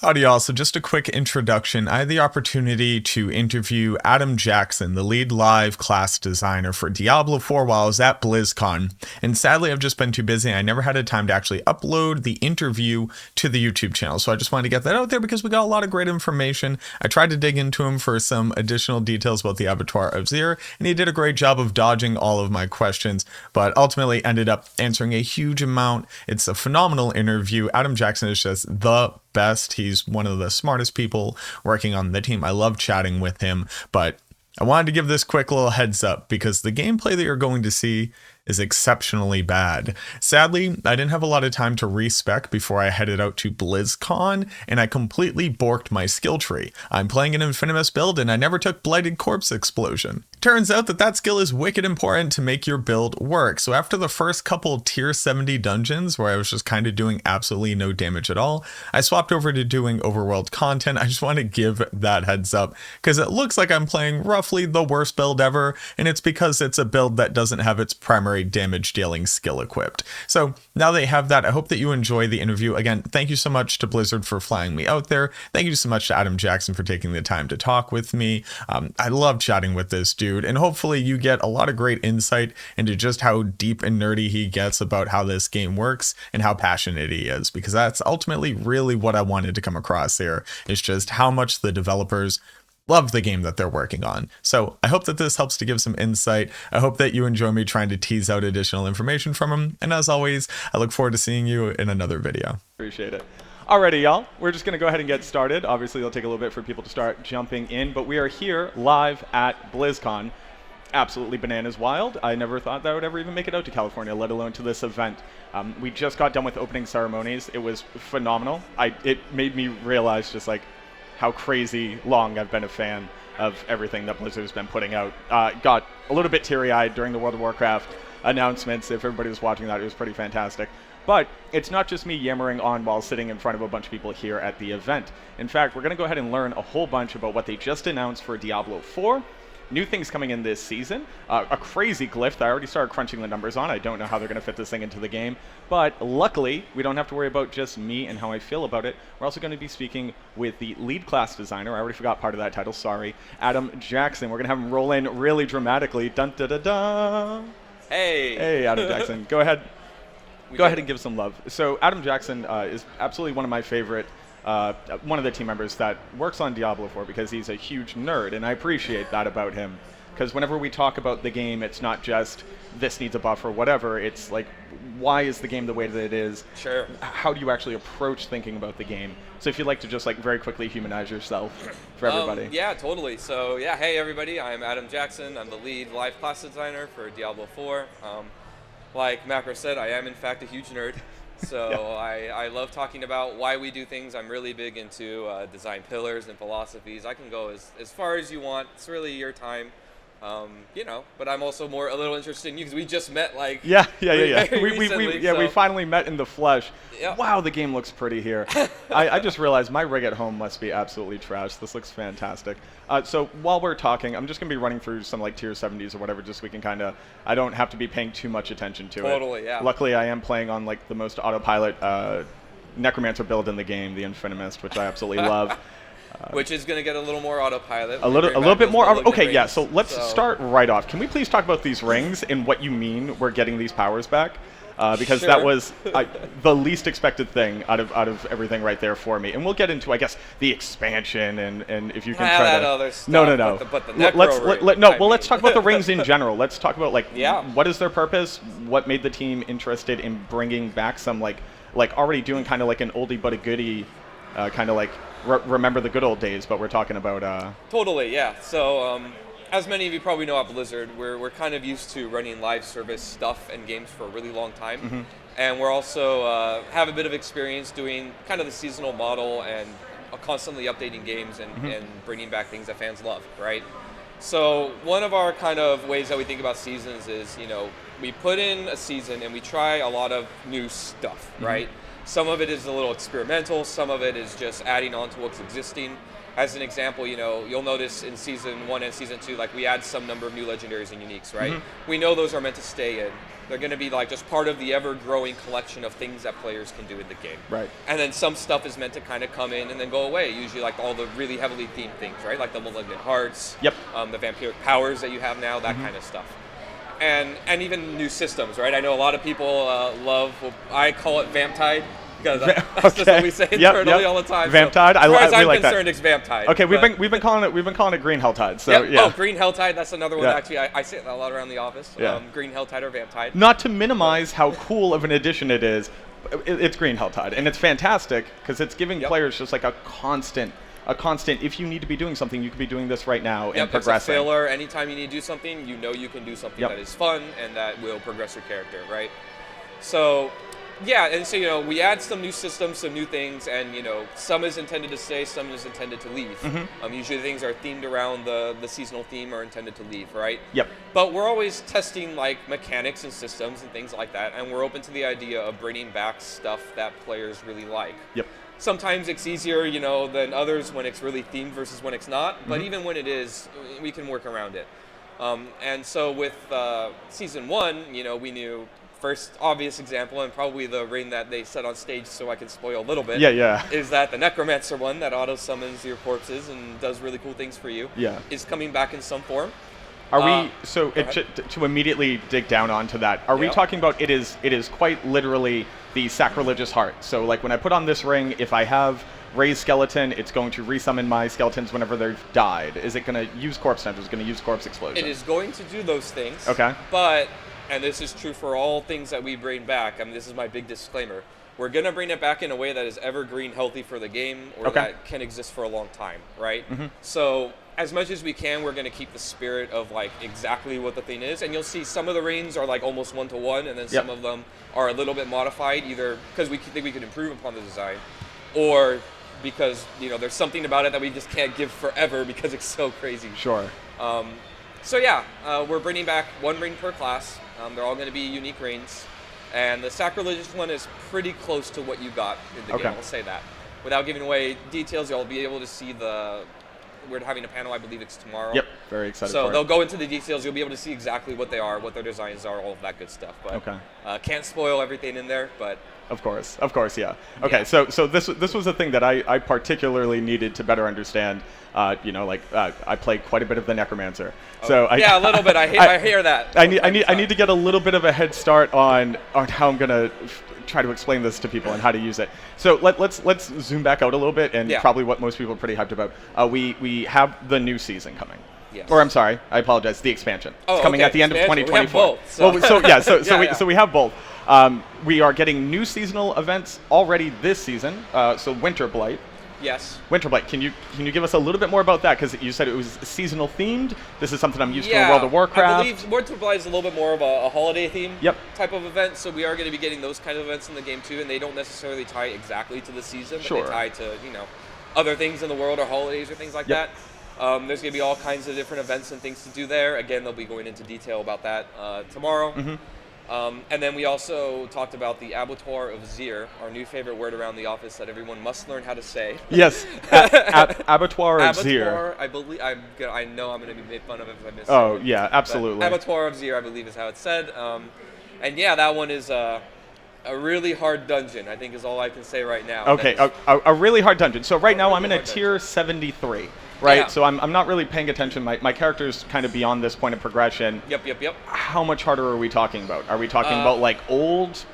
Howdy y'all, so just a quick introduction. I had the opportunity to interview Adam Jackson, the lead live class designer for Diablo 4 while I was at BlizzCon, and sadly I've just been too busy and I never had a time to actually upload the interview to the YouTube channel, so I just wanted to get that out there because we got a lot of great information. I tried to dig into him for some additional details about the Abattoir of Zir, and he did a great job of dodging all of my questions, but ultimately ended up answering a huge amount. It's a phenomenal interview. Adam Jackson is just the best. He's one of the smartest people working on the team. I love chatting with him, but I wanted to give this quick little heads up because the gameplay that you're going to see is exceptionally bad. Sadly, I didn't have a lot of time to respec before I headed out to BlizzCon, and I completely borked my skill tree. I'm playing an Infinimus build, and I never took Blighted Corpse Explosion. Turns out that skill is wicked important to make your build work, so after the first couple tier 70 dungeons, where I was just kind of doing absolutely no damage at all, I swapped over to doing overworld content. I just want to give that heads up, because it looks like I'm playing roughly the worst build ever, and it's because it's a build that doesn't have its primary damage dealing skill equipped. So now that you have that, I hope that you enjoy the interview. Again, thank you so much to Blizzard for flying me out there. Thank you so much to Adam Jackson for taking the time to talk with me. I love chatting with this dude, and hopefully you get a lot of great insight into just how deep and nerdy he gets about how this game works and how passionate he is, because that's ultimately really what I wanted to come across here, is just how much the developers love the game that they're working on. So I hope that this helps to give some insight. I hope that you enjoy me trying to tease out additional information from him. And as always, I look forward to seeing you in another video. Appreciate it. Alrighty, y'all. We're just going to go ahead and get started. Obviously, it'll take a little bit for people to start jumping in, but we are here live at BlizzCon. Absolutely bananas wild. I never thought that I would ever even make it out to California, let alone to this event. We just got done with opening ceremonies. It was phenomenal. It made me realize just like how crazy long I've been a fan of everything that Blizzard has been putting out. Got a little bit teary-eyed during the World of Warcraft announcements. If everybody was watching that, it was pretty fantastic. But it's not just me yammering on while sitting in front of a bunch of people here at the event. In fact, we're going to go ahead and learn a whole bunch about what they just announced for Diablo 4, new things coming in this season, a crazy glyph that I already started crunching the numbers on. I don't know how they're going to fit this thing into the game, but luckily we don't have to worry about just me and how I feel about it. We're also going to be speaking with the lead class designer. I already forgot part of that title, sorry. Adam Jackson. We're going to have him roll in really dramatically. Dun da da da. Hey, Adam Jackson. Go ahead. Go ahead and give some love. So Adam Jackson is absolutely one of my favorite one of the team members that works on Diablo 4 because he's a huge nerd, and I appreciate that about him. Because whenever we talk about the game, it's not just this needs a buff or whatever. It's like, why is the game the way that it is? Sure. How do you actually approach thinking about the game? So if you'd like to just like very quickly humanize yourself for everybody. Yeah, totally. So yeah, hey everybody, I'm Adam Jackson. I'm the lead live class designer for Diablo 4. Like Macro said, I am in fact a huge nerd. So yeah. I love talking about why we do things. I'm really big into design pillars and philosophies. I can go as far as you want. It's really your time, But I'm also a little interested in you because we just met like we recently, finally met in the flesh. Yep. Wow, the game looks pretty here. I just realized my rig at home must be absolutely trash. This looks fantastic. So while we're talking, I'm just gonna be running through some like tier 70s or whatever, just so we can I don't have to be paying too much attention to it. Totally, yeah. Luckily, I am playing on like the most autopilot Necromancer build in the game, the Infinimus, which I absolutely love. Which is going to get a little more autopilot. A little bit more. Okay, yeah. So let's start right off. Can we please talk about these rings and what you mean we're getting these powers back? Because sure. that was the least expected thing out of everything right there for me. And we'll get into, I guess, the expansion and if you can try that to. Other stuff, No. But the necro Let's talk about the rings in general. Let's talk about like yeah. What is their purpose? What made the team interested in bringing back some like already doing kind of like an oldie but a goodie, kind of like. Remember the good old days, but we're talking about... Totally, yeah. So, as many of you probably know at Blizzard, we're kind of used to running live service stuff and games for a really long time. Mm-hmm. And we're also have a bit of experience doing kind of the seasonal model and constantly updating games and bringing back things that fans love, right? So one of our kind of ways that we think about seasons is, we put in a season and we try a lot of new stuff, right? Some of it is a little experimental. Some of it is just adding on to what's existing. As an example, you'll notice in Season 1 and Season 2, like, we add some number of new legendaries and uniques, right? We know those are meant to stay in. They're going to be, like, just part of the ever-growing collection of things that players can do in the game. Right. And then some stuff is meant to kind of come in and then go away, usually, like, all the really heavily themed things, right? Like the Malignant Hearts, the Vampiric Powers that you have now, that kind of stuff. And even new systems, right? I know a lot of people love, I call it Vamptide. Because that's just what we say internally all the time. Vamptide. So, as far as I'm like concerned, that. It's Vamptide. Okay, we've been calling it Green Helltide. So Oh, Green Helltide. That's another one. Actually, I say that a lot around the office. Green Helltide or Vamptide. Not to minimize how cool of an addition it is, it's Green Helltide, and it's fantastic because it's giving players just like a constant. If you need to be doing something, you could be doing this right now and progressing. It's a filler. Anytime you need to do something, you know you can do something that is fun and that will progress your character, right? So. Yeah, and so, we add some new systems, some new things, and, some is intended to stay, some is intended to leave. Usually things are themed around the seasonal theme or intended to leave, right? Yep. But we're always testing, like, mechanics and systems and things like that, and we're open to the idea of bringing back stuff that players really like. Yep. Sometimes it's easier, than others when it's really themed versus when it's not, but even when it is, we can work around it. And so with Season 1, we knew... First obvious example, and probably the ring that they set on stage so I can spoil a little bit, is that the Necromancer one that auto-summons your corpses and does really cool things for you is coming back in some form. Are we, so to immediately dig down onto that, are we talking about it is quite literally the Sacrilegious Heart? So like when I put on this ring, if I have Raised Skeleton, it's going to resummon my skeletons whenever they've died. Is it going to use Corpse Tenders? Is it going to use Corpse Explosion? It is going to do those things. Okay. But... And this is true for all things that we bring back. I mean, this is my big disclaimer. We're going to bring it back in a way that is evergreen, healthy for the game, or that can exist for a long time, right? So as much as we can, we're going to keep the spirit of, like, exactly what the thing is. And you'll see some of the rings are, like, almost one-to-one, and then some of them are a little bit modified, either because we think we could improve upon the design, or because, there's something about it that we just can't give forever because it's so crazy. Sure. So we're bringing back one ring per class. They're all going to be unique rings. And the Sacrilegious one is pretty close to what you got in the game, I'll say that. Without giving away details, you'll be able to see we're having a panel, I believe it's tomorrow. Yep, very excited for it. So they'll go into the details, you'll be able to see exactly what they are, what their designs are, all of that good stuff. But can't spoil everything in there, but... Of course, yeah. Okay, so this was a thing that I particularly needed to better understand. I play quite a bit of the Necromancer, so a little bit. I hear that. I need to get a little bit of a head start on how I'm gonna try to explain this to people and how to use it. So let's zoom back out a little bit, and probably what most people are pretty hyped about. We have the new season coming. Yes. Or I'm sorry, I apologize. The expansion. It's coming at the end of 2024. We have both, So we have both. We are getting new seasonal events already this season. So Winterblight. Yes. Winterblight. Can you give us a little bit more about that? Because you said it was seasonal themed. This is something I'm used to in World of Warcraft. I believe Winterblight is a little bit more of a holiday theme type of event. So we are going to be getting those kind of events in the game too, and they don't necessarily tie exactly to the season, but they tie to other things in the world or holidays or things like that. There's going to be all kinds of different events and things to do there. Again, they'll be going into detail about that tomorrow. And then we also talked about the Abattoir of Zir, our new favorite word around the office that everyone must learn how to say. Yes, Abattoir of Zir. I believe I know I'm going to be made fun of if I miss it. Oh yeah, absolutely. But Abattoir of Zir, I believe, is how it's said. And that one is a really hard dungeon, I think, is all I can say right now. Okay, a really hard dungeon. So right now I'm in a tier 73. Right, Yeah. so I'm not really paying attention. My character's kind of beyond this point of progression. Yep. How much harder are we talking about? Are we talking about like old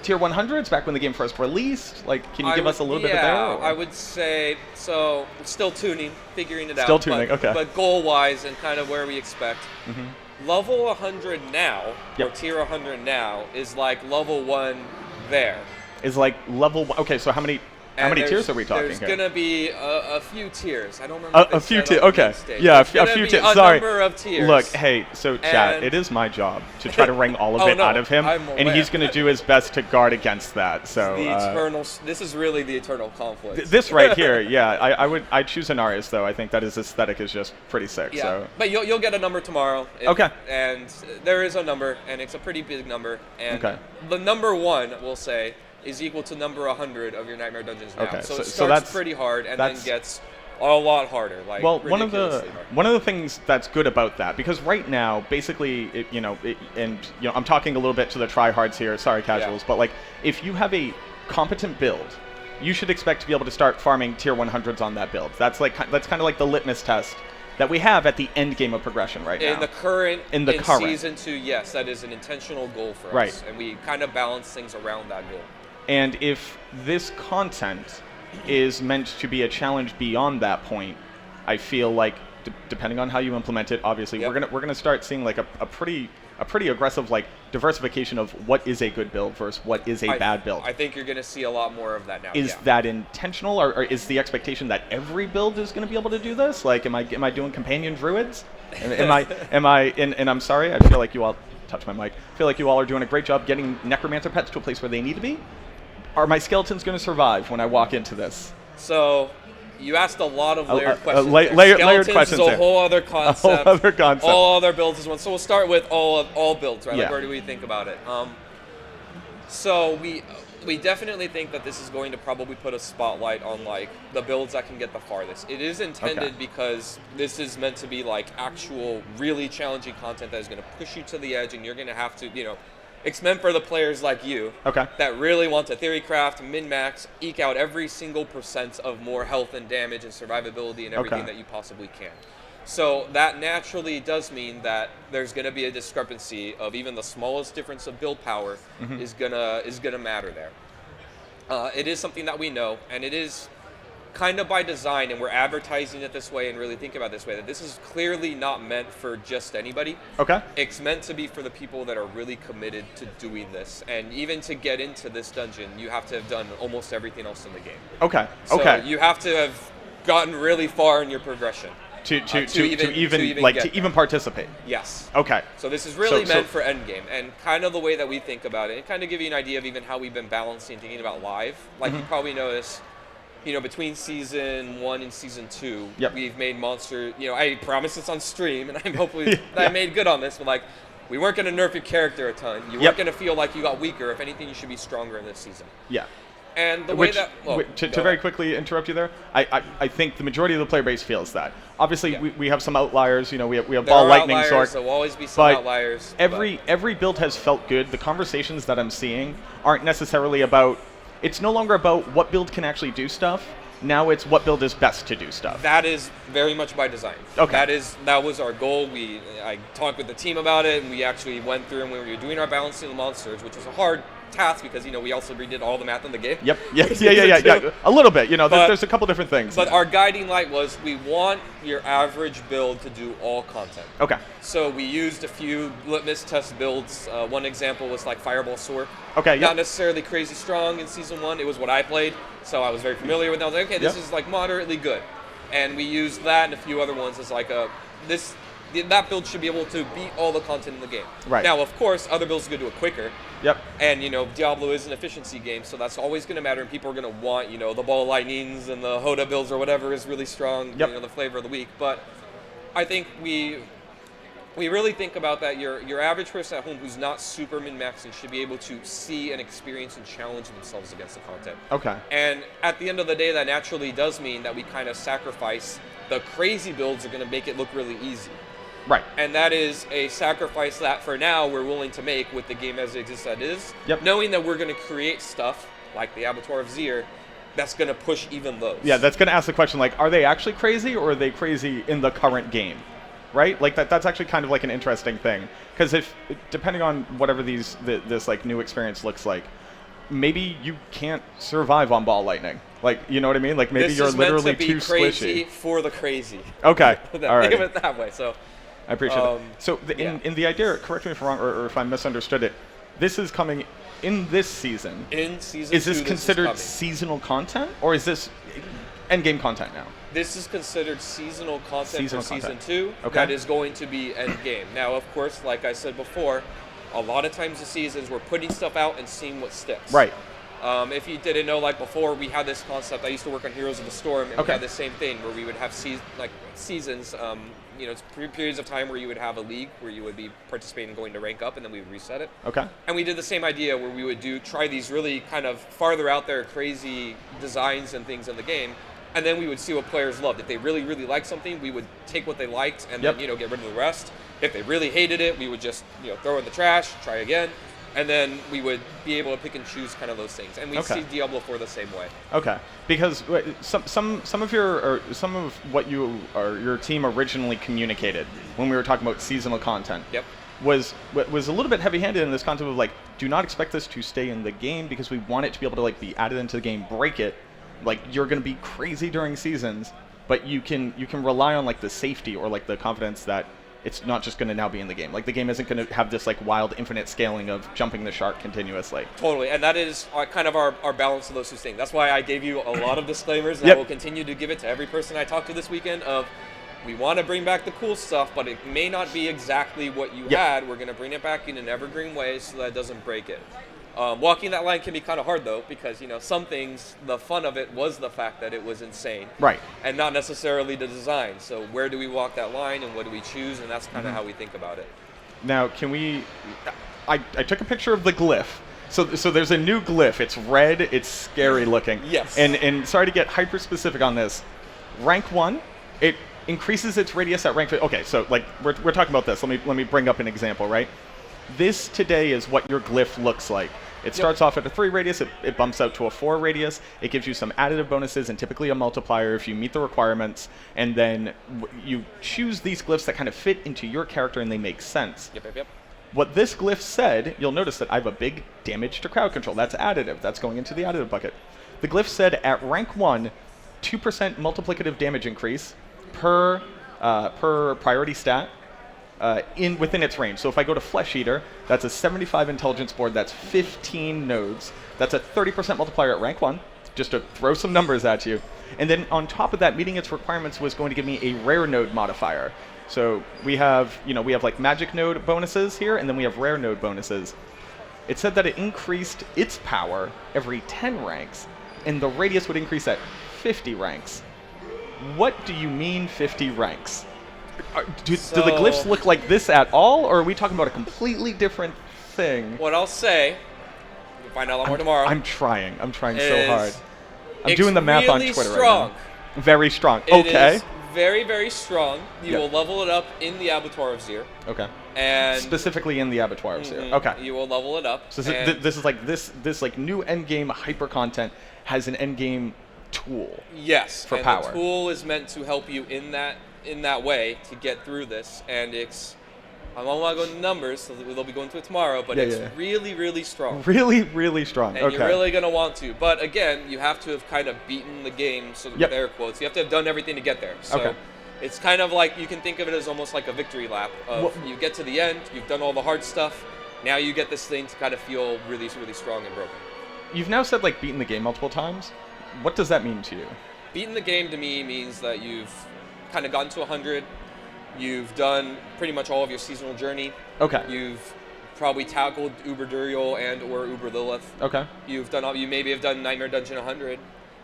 tier 100s back when the game first released? Like, can you give us a little bit of there? Or? I would say so. Still tuning, figuring it out. Still tuning, okay. But goal-wise and kind of where we expect. Level 100 now, or tier 100 now, is like level 1 there. Is like level 1. Okay, so how many tiers are we talking There's here? going to be a few tiers. I don't remember. A few tiers. Okay. Yeah, a few tiers. Sorry. Number of tiers. Look, hey, so chat, it is my job to try to wring all of it out of him, and he's going to do his best to guard against that. So this is really the eternal conflict. This right here, I'd choose Anarius though. I think that his aesthetic is just pretty sick. Yeah. So. But you'll get a number tomorrow. Okay. And there is a number, and it's a pretty big number. And okay. the number 1, we'll say, is equal to number 100 of your Nightmare Dungeons now. Okay, so it so starts that's- pretty hard and that's- then gets a lot harder. Like Well, one of ridiculously hard. the things that's good about that, because right now, basically, I'm talking a little bit to the tryhards here. Sorry, casuals, but like, if you have a competent build, you should expect to be able to start farming tier 100s on that build. That's kind of like the litmus test that we have at the end game of progression right now. In the current Season 2, yes, that is an intentional goal for Right. us, and we kind of balance things around that goal. And if this content is meant to be a challenge beyond that point, I feel like, depending on how you implement it, obviously, Yep. we're gonna start seeing like a pretty aggressive like diversification of what is a good build versus what is a bad build. I think you're going to see a lot more of that now. Is that intentional, or is the expectation that every build is going to be able to do this? Like, am I doing companion druids? Am I? And I'm sorry, I feel like you all touch my mic. I feel like you all are doing a great job getting necromancer pets to a place where they need to be. Are my skeletons going to survive when I walk into this? So, you asked a lot of layered questions. Layered questions. Is a whole other concept. A whole other concept. All other builds is one. So we'll start with all builds, right? Yeah. Like, where do we think about it? So we definitely think that this is going to probably put a spotlight on like the builds that can get the farthest. It is intended because this is meant to be like actual really challenging content that is going to push you to the edge, and you're going to have to, it's meant for the players like you that really want to theory craft, min-max, eke out every single % of more health and damage and survivability and everything that you possibly can. So that naturally does mean that there's going to be a discrepancy of even the smallest difference of build power is gonna matter there. It is something that we know, and it is kind of by design, and we're advertising it this way and really think about it this way, that this is clearly not meant for just anybody. Okay. It's meant to be for the people that are really committed to doing this. And even to get into this dungeon, you have to have done almost everything else in the game. Okay. So you have to have gotten really far in your progression. To even participate. Yes. Okay. So this is really meant for endgame, and kind of the way that we think about it, and kind of give you an idea of even how we've been balancing thinking about live. Like you probably noticed, between season 1 and season 2, we've made monster. I promise this on stream, and I'm hopefully I made good on this. But like, we weren't going to nerf your character a ton. You weren't going to feel like you got weaker. If anything, you should be stronger in this season. Yeah. And the way that to very quickly interrupt you there, I think the majority of the player base feels that. Obviously, we have some outliers. We have ball lightning sort. There will always be some outliers. Every build has felt good. The conversations that I'm seeing aren't necessarily about. It's no longer about what build can actually do stuff. Now it's what build is best to do stuff. That is very much by design. Okay. That was our goal. I talked with the team about it, and we actually went through and we were doing our balancing of the monsters, which was a hard task because we also redid all the math in the game. Yep. Yeah. A little bit. There's a couple different things. But our guiding light was we want your average build to do all content. Okay. So we used a few litmus test builds. One example was like Fireball Sword. Okay. Not necessarily crazy strong in season 1. It was what I played, so I was very familiar with it. I was like, okay, this is like moderately good, and we used that and a few other ones as like that build should be able to beat all the content in the game. Right. Now, of course, other builds could do it quicker. Yep. And, Diablo is an efficiency game, so that's always going to matter, and people are going to want, the ball lightnings and the Hoda builds or whatever is really strong, the flavor of the week. But I think we really think about that your average person at home who's not super min-maxing should be able to see and experience and challenge themselves against the content. Okay. And at the end of the day, that naturally does mean that we kind of sacrifice the crazy builds are going to make it look really easy. Right. And that is a sacrifice that for now we're willing to make with the game as it exists that is. Yep. Knowing that we're going to create stuff like the Abattoir of Zir that's going to push even those. Yeah, that's going to ask the question, like, are they actually crazy or are they crazy in the current game? Right? Like, that's actually kind of like an interesting thing. Because depending on whatever this like new experience looks like, maybe you can't survive on ball lightning. Like, you know what I mean? Like, maybe you're literally too this is meant to be crazy squishy. for the crazy. Okay. All right. Think of it that way. So I appreciate it. So in the idea, correct me if I'm wrong or if I misunderstood it, this is coming in this season. In season 2, is this considered seasonal content or is this endgame content now? This is considered seasonal content for season 2. Okay. That is going to be endgame. Now, of course, like I said before, a lot of times the seasons we're putting stuff out and seeing what sticks. Right. If you didn't know, like before, we had this concept. I used to work on Heroes of the Storm, and we had the same thing where we would have seasons. It's periods of time where you would have a league where you would be participating and going to rank up, and then we would reset it. Okay. And we did the same idea where we would try these really kind of farther out there, crazy designs and things in the game, and then we would see what players loved. If they really, really liked something, we would take what they liked and then get rid of the rest. If they really hated it, we would just throw it in the trash, try again. And then we would be able to pick and choose kind of those things, and we see Diablo 4 the same way. Okay, because some of what your team originally communicated when we were talking about seasonal content. Was a little bit heavy-handed in this concept of like, do not expect this to stay in the game because we want it to be able to like be added into the game, break it. Like you're going to be crazy during seasons, but you can rely on like the safety or like the confidence that it's not just going to now be in the game. Like the game isn't going to have this like wild infinite scaling of jumping the shark continuously. Totally, and that is kind of our balance of those two things. That's why I gave you a lot of disclaimers, and I will continue to give it to every person I talk to this weekend of, we want to bring back the cool stuff, but it may not be exactly what you had. We're going to bring it back in an evergreen way so that it doesn't break it. Walking that line can be kind of hard, though, because, some things, the fun of it was the fact that it was insane. Right. And not necessarily the design. So where do we walk that line and what do we choose? And that's kind of how we think about it. Now, can we... I took a picture of the glyph. So there's a new glyph. It's red. It's scary looking. Yes. And sorry to get hyper-specific on this. Rank 1, it increases its radius at rank... Okay, so like we're talking about this. Let me bring up an example, right? This today is what your glyph looks like. It starts off at a 3 radius, it bumps out to a 4 radius, it gives you some additive bonuses and typically a multiplier if you meet the requirements, and then you choose these glyphs that kind of fit into your character and they make sense. Yep. What this glyph said, you'll notice that I have a big damage to crowd control. That's additive, that's going into the additive bucket. The glyph said at rank 1, 2% multiplicative damage increase per priority stat. Within its range. So if I go to Flesh Eater, that's a 75 intelligence board, that's 15 nodes. That's a 30% multiplier at rank 1, just to throw some numbers at you. And then on top of that, meeting its requirements was going to give me a rare node modifier. So we have like magic node bonuses here, and then we have rare node bonuses. It said that it increased its power every 10 ranks, and the radius would increase at 50 ranks. What do you mean 50 ranks? Do the glyphs look like this at all, or are we talking about a completely different thing? What I'll say, you'll find out a lot more tomorrow. I'm trying so hard. I'm doing the math on Twitter strong. right now. Very strong. It is very, very strong. You will level it up in the Abattoir of Zir. Okay. And specifically in the Abattoir of Zir. Okay. You will level it up. So this is like this like new endgame hyper content has an endgame tool. Yes. For power. The tool is meant to help you in that way to get through this, and I don't want to go into numbers, so they'll be going to it tomorrow, but it's really, really strong. Really, really strong. And you're really going to want to. But again, you have to have kind of beaten the game, so with air quotes. You have to have done everything to get there. So it's kind of like, you can think of it as almost like a victory lap. You get to the end, you've done all the hard stuff, now you get this thing to kind of feel really, really strong and broken. You've now said like beaten the game multiple times. What does that mean to you? Beating the game to me means that you've kind of gotten to 100. You've done pretty much all of your seasonal journey. Okay. You've probably tackled Uber Duriel and or Uber Lilith. Okay. You maybe have done Nightmare Dungeon 100.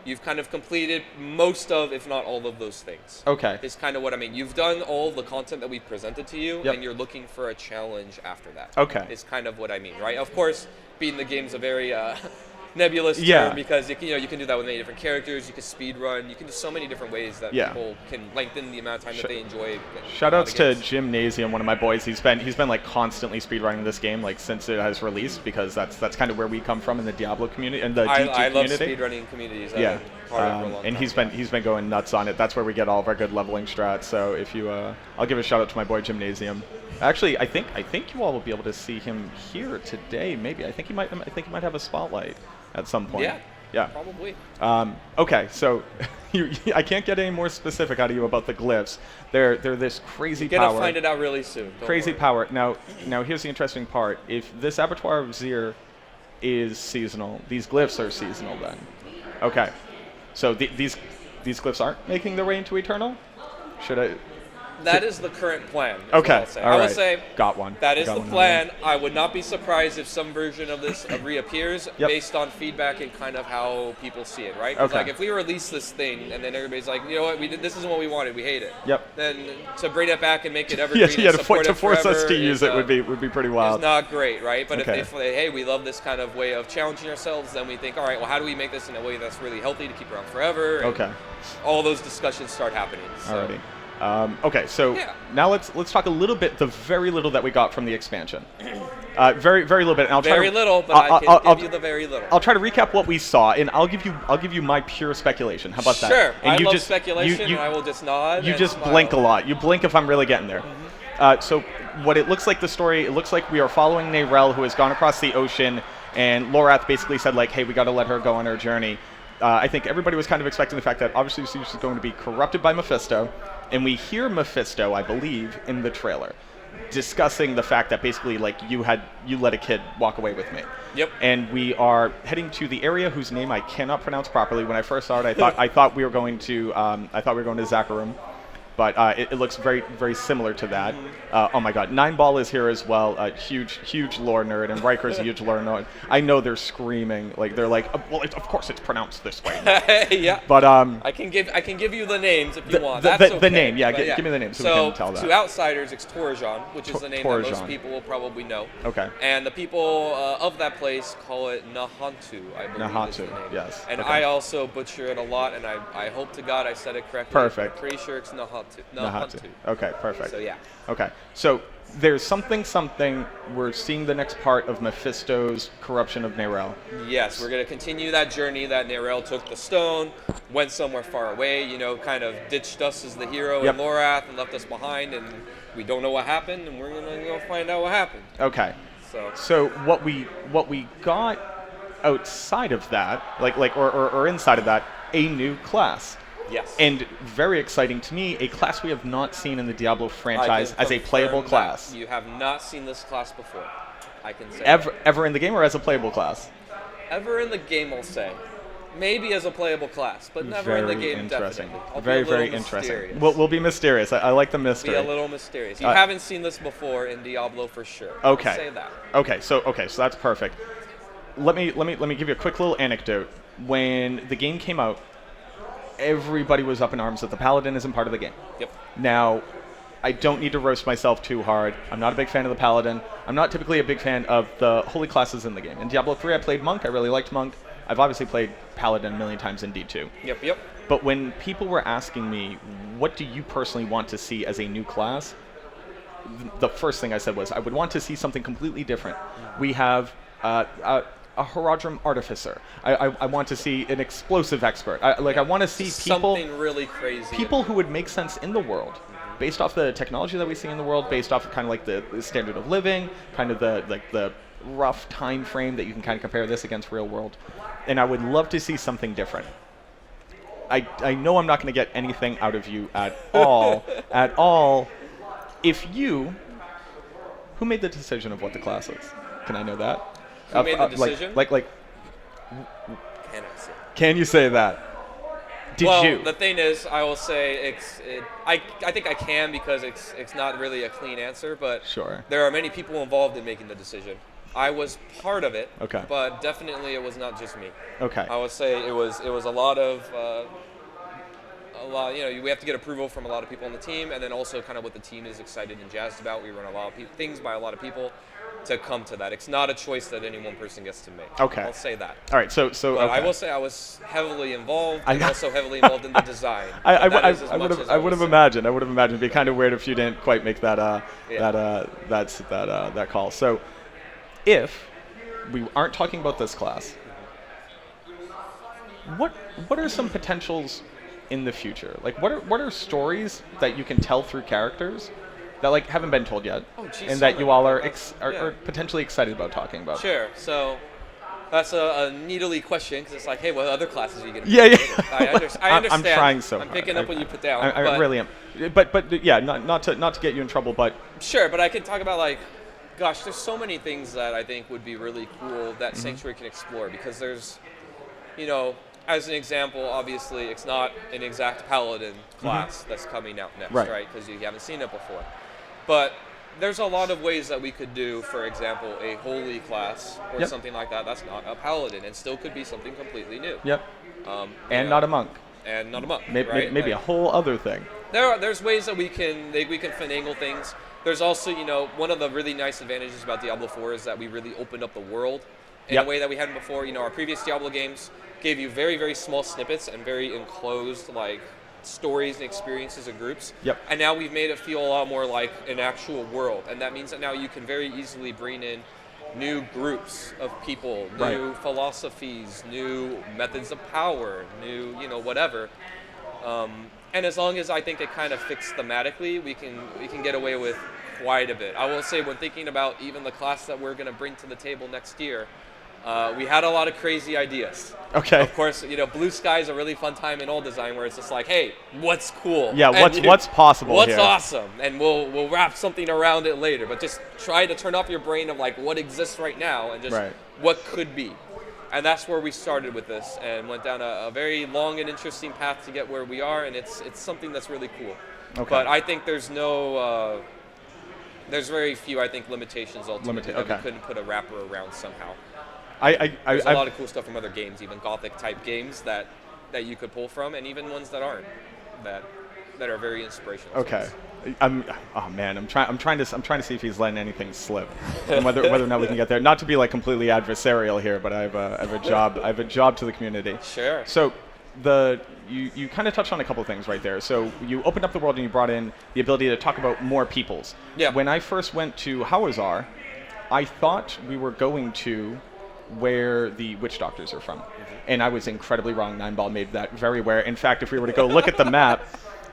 You've kind of completed most of, if not all of those things. Okay. Is kind of what I mean. You've done all the content that we've presented to you, and you're looking for a challenge after that. Okay. Is kind of what I mean, right? Of course, beating the game's a very nebulous term, because you can do that with many different characters. You can speed run. You can do so many different ways that people can lengthen the amount of time that they enjoy. Shoutouts to Gymnasium, one of my boys. He's been like constantly speedrunning this game like since it has released, because that's kind of where we come from in the Diablo community and the DT community. I love speedrunning communities. Yeah. And he's been going nuts on it. That's where we get all of our good leveling strats. So if you, I'll give a shout out to my boy Gymnasium. Actually, I think you all will be able to see him here today. Maybe I think he might have a spotlight at some point. Yeah. Probably. Okay, so I can't get any more specific out of you about the glyphs. They're this crazy power. You're gonna find it out really soon. Crazy power. Now here's the interesting part. If this Abattoir of Zir is seasonal, these glyphs are seasonal then. Okay. So these glyphs aren't making their way into Eternal? Should I? That is the current plan. Okay. All right. I would say got one. That is got the one plan. I would not be surprised if some version of this reappears Yep. based on feedback and kind of how people see it, right? 'Cause, Okay. like if we release this thing and then everybody's like, you know what, this isn't what we wanted, we hate it. Yep. Then to bring it back and make it evergreen Yeah, and support to it force us forever to use is, it would be pretty wild. It's not great, right? But Okay. if they say, hey, we love this kind of way of challenging ourselves, then we think, all right, well, how do we make this in a way that's really healthy to keep around forever? And Okay. all those discussions start happening. So. Alrighty. Okay, so Yeah. now let's talk a little bit, the very little that we got from the expansion. Very little bit. And I'll try Very to, little, but I'll- I can I'll- give you the very little. I'll try to recap what we saw, and I'll give you my pure speculation. How about that? Sure. And I you love just, speculation, you, and I will just nod. you and just smile. blink a lot. You blink if I'm really getting there. So what it looks like the story, it looks like we are following Nerel, who has gone across the ocean, and Lorath basically said, like, hey, we got to let her go on her journey. I think everybody was kind of expecting the fact that obviously she's going to be corrupted by Mephisto, and we hear Mephisto, I believe, in the trailer, discussing the fact that basically, like, you let a kid walk away with me. Yep. And we are heading to the area whose name I cannot pronounce properly. When I first saw it, I thought we were going to Zakharum, but it looks very, very similar to that. Oh my God, Nineball is here as well. Huge lore nerd, and Riker's a huge lore nerd. I know they're screaming, like they're like, well, of course it's pronounced this way. Yeah. But I can give you the names if you want. That's the okay. name, yeah, But give me the name so we can tell that. To outsiders, it's Torjan, which is the name that Torjan. most people will probably know. Okay. And the people of that place call it Nahantu, I believe is Nahatu, the name. yes, And okay. I also butcher it a lot, and I hope to God I said it correctly. Perfect. I'm pretty sure it's Nahantu. Nahatu. Okay, perfect. So yeah. Okay, so there's something. We're seeing the next part of Mephisto's corruption of Nerel. Yes, we're going to continue that journey that Nerel took the stone, went somewhere far away, kind of ditched us as the hero Yep. in Lorath and left us behind, and we don't know what happened, and we're going to go find out what happened. Okay. So what we got outside of that, or inside of that, a new class. yes. And very exciting to me, a class we have not seen in the Diablo I franchise can as a playable confirm class. that. You have not seen this class before. I can say Ever in the game, or as a playable class? Ever in the game, I'll say. Maybe as a playable class, but never in the game, interesting. definitely. I'll Very, be a little very interesting. mysterious. We'll be mysterious. I like the mystery. Be a little mysterious. You haven't seen this before in Diablo for sure. Okay. I'll say that. Okay, so that's perfect. Let me give you a quick little anecdote. When the game came out, everybody was up in arms that the Paladin isn't part of the game. Yep. Now, I don't need to roast myself too hard. I'm not a big fan of the Paladin. I'm not typically a big fan of the holy classes in the game. In Diablo 3, I played Monk. I really liked Monk. I've obviously played Paladin a million times in D2. Yep. But when people were asking me, what do you personally want to see as a new class? The first thing I said was, I would want to see something completely different. We have a Horadrim Artificer. I want to see an explosive expert. I want to see people... Something really crazy. People who would make sense in the world, based off the technology that we see in the world, based off of kind of like the standard of living, kind of the rough time frame that you can kind of compare this against real world. And I would love to see something different. I know I'm not going to get anything out of you at all, if you... Who made the decision of what the class is? Can I know that? Who made the decision? Like, Can I say? can you say that? Did you? The thing is, I will say I think I can because it's not really a clean answer, but Sure. there are many people involved in making the decision. I was part of it, Okay. but definitely it was not just me. Okay. I would say it was a lot of we have to get approval from a lot of people on the team, and then also kind of what the team is excited and jazzed about. We run a lot of things by a lot of people to come to that. It's not a choice that any one person gets to make. Okay. I'll say that. All right. So But okay. I will say I was heavily involved I and know. also heavily involved in the design. I But that is as would much have as I would have will say. imagined. I would have imagined. It'd be kind of weird if you didn't quite make that Yeah. that call. So, if we aren't talking about this class, what are some potentials in the future? Like, what are stories that you can tell through characters that like haven't been told yet, Oh, geez, and so that you many. all are Yeah. are potentially excited about talking about? Sure. So that's a needly question because it's like, hey, what other classes are you going to Yeah. I understand. I'm trying so I'm hard. picking up what you put down. I but really am. But yeah, not to get you in trouble, but Sure, but I can talk about gosh, there's so many things that I think would be really cool that Sanctuary can explore because there's, as an example, obviously, it's not an exact paladin class that's coming out next, right? Because you haven't seen it before. But there's a lot of ways that we could do, for example, a holy class or something like that. That's not a paladin, and still could be something completely new. And not a monk. And not a monk. Maybe a whole other thing. There's ways that we can finagle things. There's also, one of the really nice advantages about Diablo 4 is that we really opened up the world in a way that we hadn't before. Our previous Diablo games gave you very, very small snippets and very enclosed, stories and experiences and groups. And now we've made it feel a lot more like an actual world. And that means that now you can very easily bring in new groups of people, new philosophies, new methods of power, new, whatever. And as long as I think it kind of fits thematically, we can get away with quite a bit. I will say, when thinking about even the class that we're going to bring to the table next year, we had a lot of crazy ideas. Of course, blue sky is a really fun time in all design where it's just like, hey, what's cool? Yeah, what's possible what's here? Awesome? And we'll wrap something around it later. But just try to turn off your brain of what exists right now and just what could be. And that's where we started with this and went down a very long and interesting path to get where we are. And it's something that's really cool. But I think there's there's very few, I think, limitations ultimately that we couldn't put a wrapper around somehow. There's a lot of cool stuff from other games, even Gothic type games that you could pull from, and even ones that aren't, that are very inspirational. I'm trying to see if he's letting anything slip, and whether or not we can get there. Not to be completely adversarial here, but I have a job to the community. Sure. So you kind of touched on a couple things right there. So you opened up the world and you brought in the ability to talk about more peoples. When I first went to Hawazar, I thought we were going to where the witch doctors are from. And I was incredibly wrong. Nineball made that very aware. In fact, if we were to go look at the map,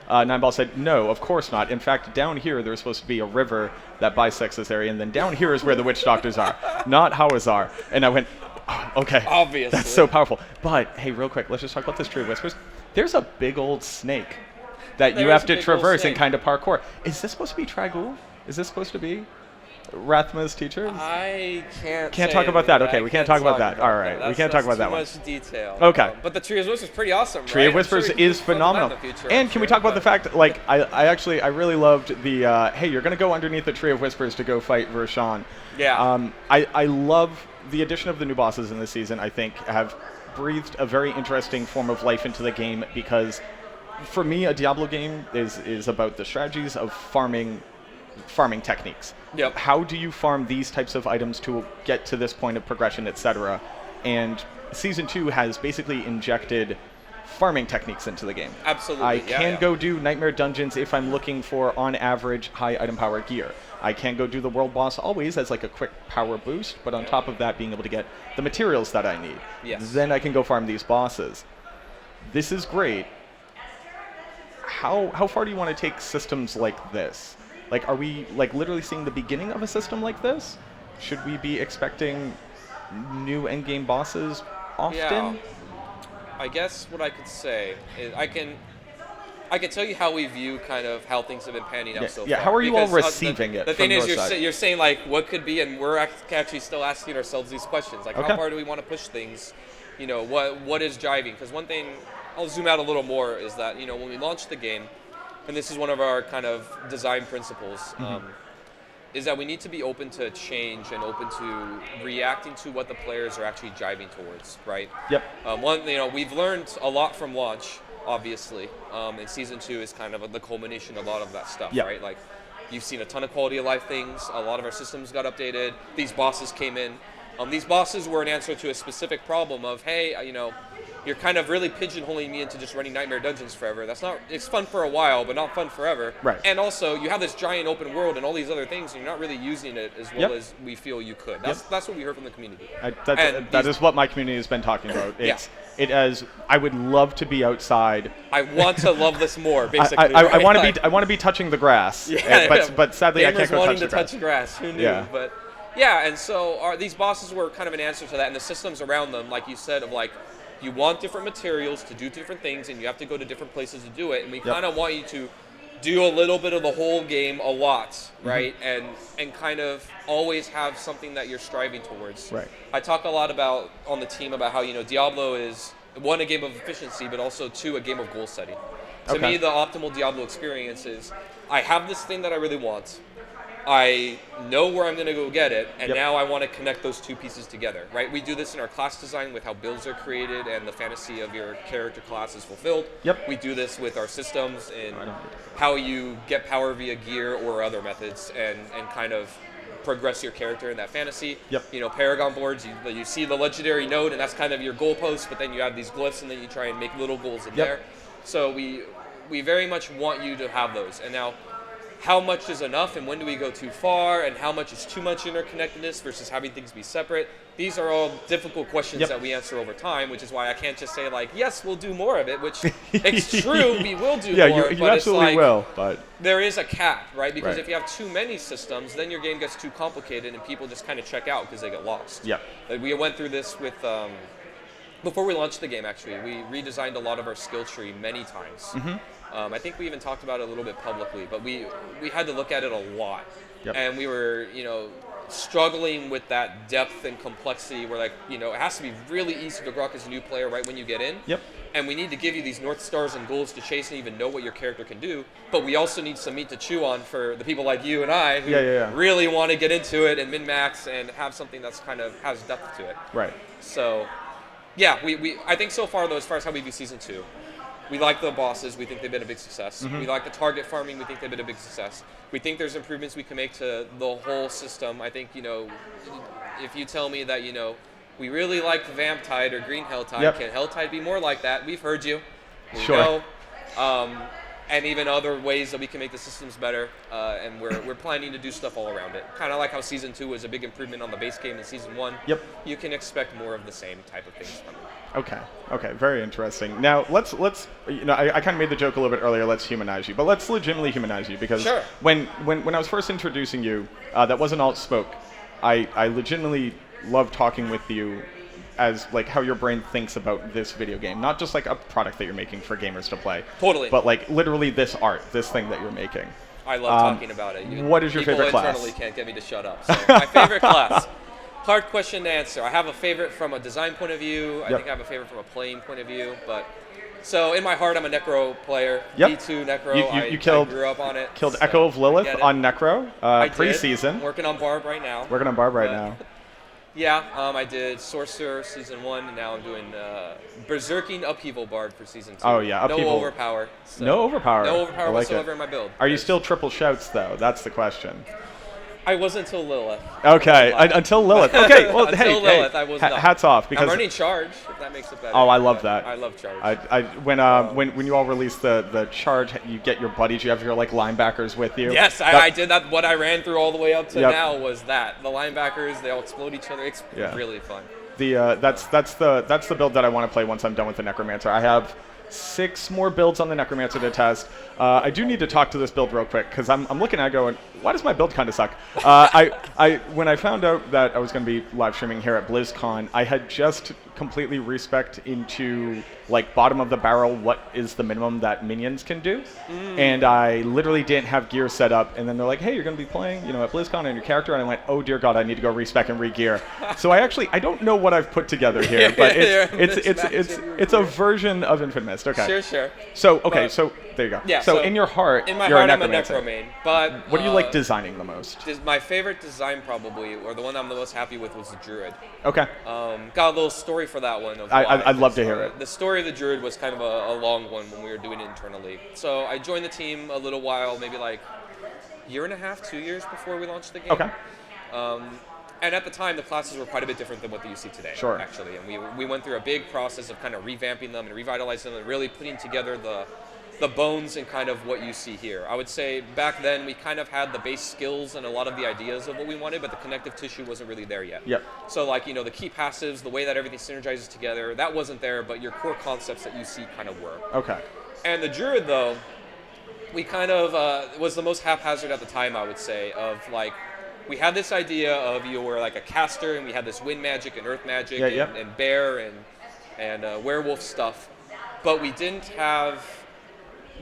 Nineball said, no, of course not. In fact, down here, there's supposed to be a river that bisects this area, and then down here is where the witch doctors are, not Hawazar. And I went, oh, okay. Obviously. That's so powerful. But, hey, real quick, let's just talk about this Tree of Whispers. There's a big old snake that you have to traverse and kind of parkour. Is this supposed to be Trag OUL? Is this supposed to be Rathma's teachers? I can't talk about that. Okay, we can't talk about that. All right, we can't talk about that one. Too much detail. Okay. But the Tree of Whispers is pretty awesome, Tree of Whispers is phenomenal. And can we talk about the fact, I really loved the, hey, you're going to go underneath the Tree of Whispers to go fight Vershawn. Yeah. I love the addition of the new bosses in this season. I think have breathed a very interesting form of life into the game, because for me, a Diablo game is about the strategies of farming techniques. How do you farm these types of items to get to this point of progression, etc.? And Season 2 has basically injected farming techniques into the game. Absolutely. I can go do Nightmare Dungeons if I'm looking for, on average, high item power gear. I can go do the world boss always as a quick power boost, but on top of that, being able to get the materials that I need. Then I can go farm these bosses. This is great. How far do you want to take systems like this? Are we literally seeing the beginning of a system like this? Should we be expecting new endgame bosses often? Yeah. I guess what I could say is I can tell you how we view kind of how things have been panning out so far. How are you all receiving it? The thing is, you're saying what could be, and we're actually still asking ourselves these questions. How far do we want to push things? What is driving? Because one thing, I'll zoom out a little more, is that when we launched the game, and this is one of our kind of design principles, is that we need to be open to change and open to reacting to what the players are actually driving towards, right? We've learned a lot from launch, obviously, and Season 2 is kind of the culmination of a lot of that stuff, right? You've seen a ton of quality of life things, a lot of our systems got updated, these bosses came in. These bosses were an answer to a specific problem of, hey, you're kind of really pigeonholing me into just running Nightmare Dungeons forever. It's fun for a while, but not fun forever. Right. And also, you have this giant open world and all these other things, and you're not really using it as well as we feel you could. That's what we heard from the community. That is what my community has been talking about. I would love to be outside. I want to love this more, basically. I want to be touching the grass. But sadly, I can't go touch the grass. Touch grass. Who knew? Yeah. But and so these bosses were kind of an answer to that, and the systems around them, like you said, of you want different materials to do different things, and you have to go to different places to do it. And we kind of want you to do a little bit of the whole game a lot, right? And kind of always have something that you're striving towards. Right. I talk a lot about on the team about how Diablo is one, a game of efficiency, but also two, a game of goal setting. To Okay. me, the optimal Diablo experience is I have this thing that I really want. I know where I'm going to go get it, and Yep. now I want to connect those two pieces together, right? We do this in our class design with how builds are created and the fantasy of your character class is fulfilled. Yep. We do this with our systems in how you get power via gear or other methods and kind of progress your character in that fantasy. Yep. You know, Paragon boards, you see the legendary node, and that's kind of your goalpost, but then you have these glyphs, and then you try and make little goals in Yep. there. So we very much want you to have those. And now, how much is enough, and when do we go too far, and how much is too much interconnectedness versus having things be separate? These are all difficult questions Yep. that we answer over time, which is why I can't just say like, yes, we'll do more of it, which it's true, we will do Yeah, more, you but absolutely it's like, will, but there is a cap, right? Because Right. if you have too many systems, then your game gets too complicated and people just kind of check out because they get lost. yeah. Like, we went through this with, before we launched the game actually, we redesigned a lot of our skill tree many times. Mm-hmm. I think we even talked about it a little bit publicly, but we had to look at it a lot. Yep. And we were, struggling with that depth and complexity where, like, it has to be really easy to grok as a new player right when you get in. Yep. And we need to give you these North Stars and goals to chase and even know what your character can do. But we also need some meat to chew on for the people like you and I who really want to get into it and min-max and have something that's kind of has depth to it. Right. So, yeah, I think so far, though, as far as how we view Season 2, we like the bosses. We think they've been a big success. Mm-hmm. We like the target farming. We think they've been a big success. We think there's improvements we can make to the whole system. I think, if you tell me that, we really like Vamptide or Green Helltide, Yep. can Helltide be more like that? We've heard you. We Sure. know. And even other ways that we can make the systems better. And we're planning to do stuff all around it. Kind of like how Season 2 was a big improvement on the base game in Season 1. Yep. You can expect more of the same type of things from it. Okay, very interesting. Now let's I kind of made the joke a little bit earlier. Let's humanize you, but let's legitimately humanize you because Sure. when I was first introducing you, that wasn't all it spoke. I legitimately love talking with you as like how your brain thinks about this video game, not just like a product that you're making for gamers to play. Totally. But like literally this art, this thing that you're making. I love talking about it. What is your favorite class? People internally can't get me to shut up. So my favorite class. Hard question to answer. I have a favorite from a design point of view. I Yep. think I have a favorite from a playing point of view. But so in my heart, I'm a Necro player. Yep. D2 Necro. You I grew up on it. Killed so Echo of I Lilith get it. on Necro I did. pre-season. Working on Barb right now. Working on Barb right But- now. Yeah, I did Sorcerer Season 1, and now I'm doing Berserking Upheaval Bard for Season 2. Oh, yeah, Upheaval. No overpower. So No overpower. No overpower I like whatsoever it. in my build. Are you still triple shouts though? That's the question. I was until Lilith. Okay, until Lilith. Okay, well, Until hey, Lilith, I was not. hats off because I'm earning charge, if that makes it better. oh, I love But that. I love charge. When you all release the charge, you get your buddies. You have your like linebackers with you. Yes, I did that. What I ran through all the way up to Yep. now was that. The linebackers, they all explode each other. It's Yeah. really fun. That's the build that I want to play once I'm done with the Necromancer. I have 6 more builds on the Necromancer to test. I do need to talk to this build real quick because I'm looking at it going, why does my build kind of suck? When I found out that I was going to be live streaming here at BlizzCon, I had just completely respect into like bottom of the barrel what is the minimum that minions can do, and I literally didn't have gear set up. And then they're like, hey, you're going to be playing, at BlizzCon and your character, and I went, oh dear God, I need to go respec and re-gear. So I don't know what I've put together here, but it's a version of Infamous. Okay. Sure. So so there you go. Yeah, So so in your heart, In my you're heart, a I'm a Necromancer. Necro main. But What do you like designing the most? My favorite design probably, or the one I'm the most happy with, was the Druid. Okay. Got a little story for that one. Of I'd love to why. hear it. The story of the Druid was kind of a long one when we were doing it internally. So I joined the team a little while, maybe like year and a half, 2 years before we launched the game. Okay. And at the time, the classes were quite a bit different than what you see today, Sure. actually. And we went through a big process of kind of revamping them and revitalizing them and really putting together the bones and kind of what you see here. I would say back then we kind of had the base skills and a lot of the ideas of what we wanted, but the connective tissue wasn't really there yet. Yep. So like, the key passives, the way that everything synergizes together, that wasn't there, but your core concepts that you see kind of were. Okay. And the Druid, though, we kind of was the most haphazard at the time, I would say, of like, we had this idea of you were like a caster, and we had this wind magic and earth magic and bear and werewolf stuff, but we didn't have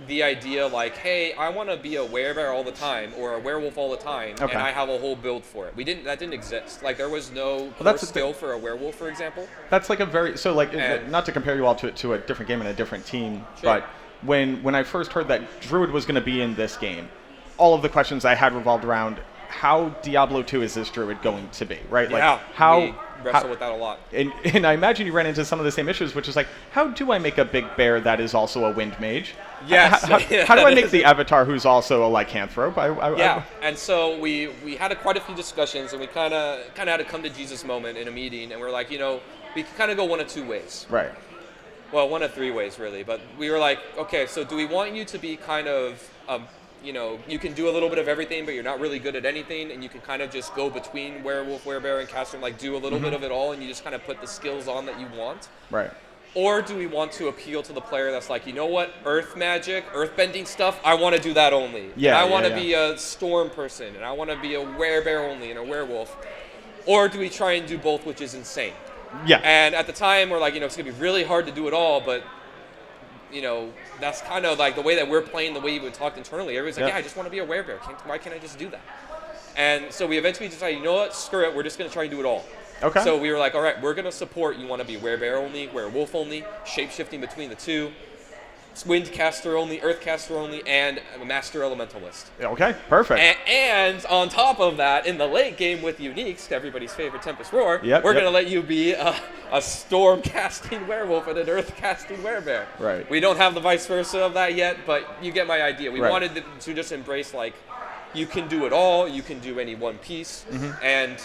the idea like, hey, I want to be a werebear all the time or a werewolf all the time, Okay. and I have a whole build for it. That didn't exist. Like there was no core that's the skill for a werewolf, for example. That's like a very so like And- not to compare you all to a different game and a different team, Sure. but when I first heard that Druid was going to be in this game, all of the questions I had revolved around how Diablo 2 is this Druid going to be, right? Like Yeah, how we wrestle with that a lot. and I imagine you ran into some of the same issues, which is like, how do I make a big bear that is also a wind mage? Yes. How do I make the avatar who's also a lycanthrope? Yeah, and so we had quite a few discussions, and we kind of had a come to Jesus moment in a meeting, and we're like, we can kind of go one of two ways. Right. Well, one of three ways, really. But we were like, okay, so do we want you to be kind of, you can do a little bit of everything, but you're not really good at anything, and you can kind of just go between werewolf, werebear, and caster, and like do a little bit of it all, and you just kind of put the skills on that you want? Right. Or do we want to appeal to the player that's like, you know what, earth magic, earth-bending stuff, I want to do that only. Yeah, and I want to yeah. be a storm person, and I want to be a werebear only and a werewolf. Or do we try and do both, which is insane? Yeah. And at the time, we're like, it's going to be really hard to do it all, but, that's kind of like the way that we're playing, the way you would talk internally. Everybody's like, Yeah. yeah, I just want to be a werebear. Why can't I just do that? And so we eventually decided, you know what, screw it, we're just going to try and do it all. Okay. So we were like, all right, we're going to support, you want to be werebear only, werewolf only, shape-shifting between the two, wind caster only, earth caster only, and a master elementalist. Okay. Perfect. And on top of that, in the late game with uniques, everybody's favorite Tempest Roar, Yep, we're yep. going to let you be a storm casting werewolf and an earth casting werebear. Right. We don't have the vice versa of that yet, but you get my idea. We Right. wanted to just embrace like, you can do it all, you can do any one piece, and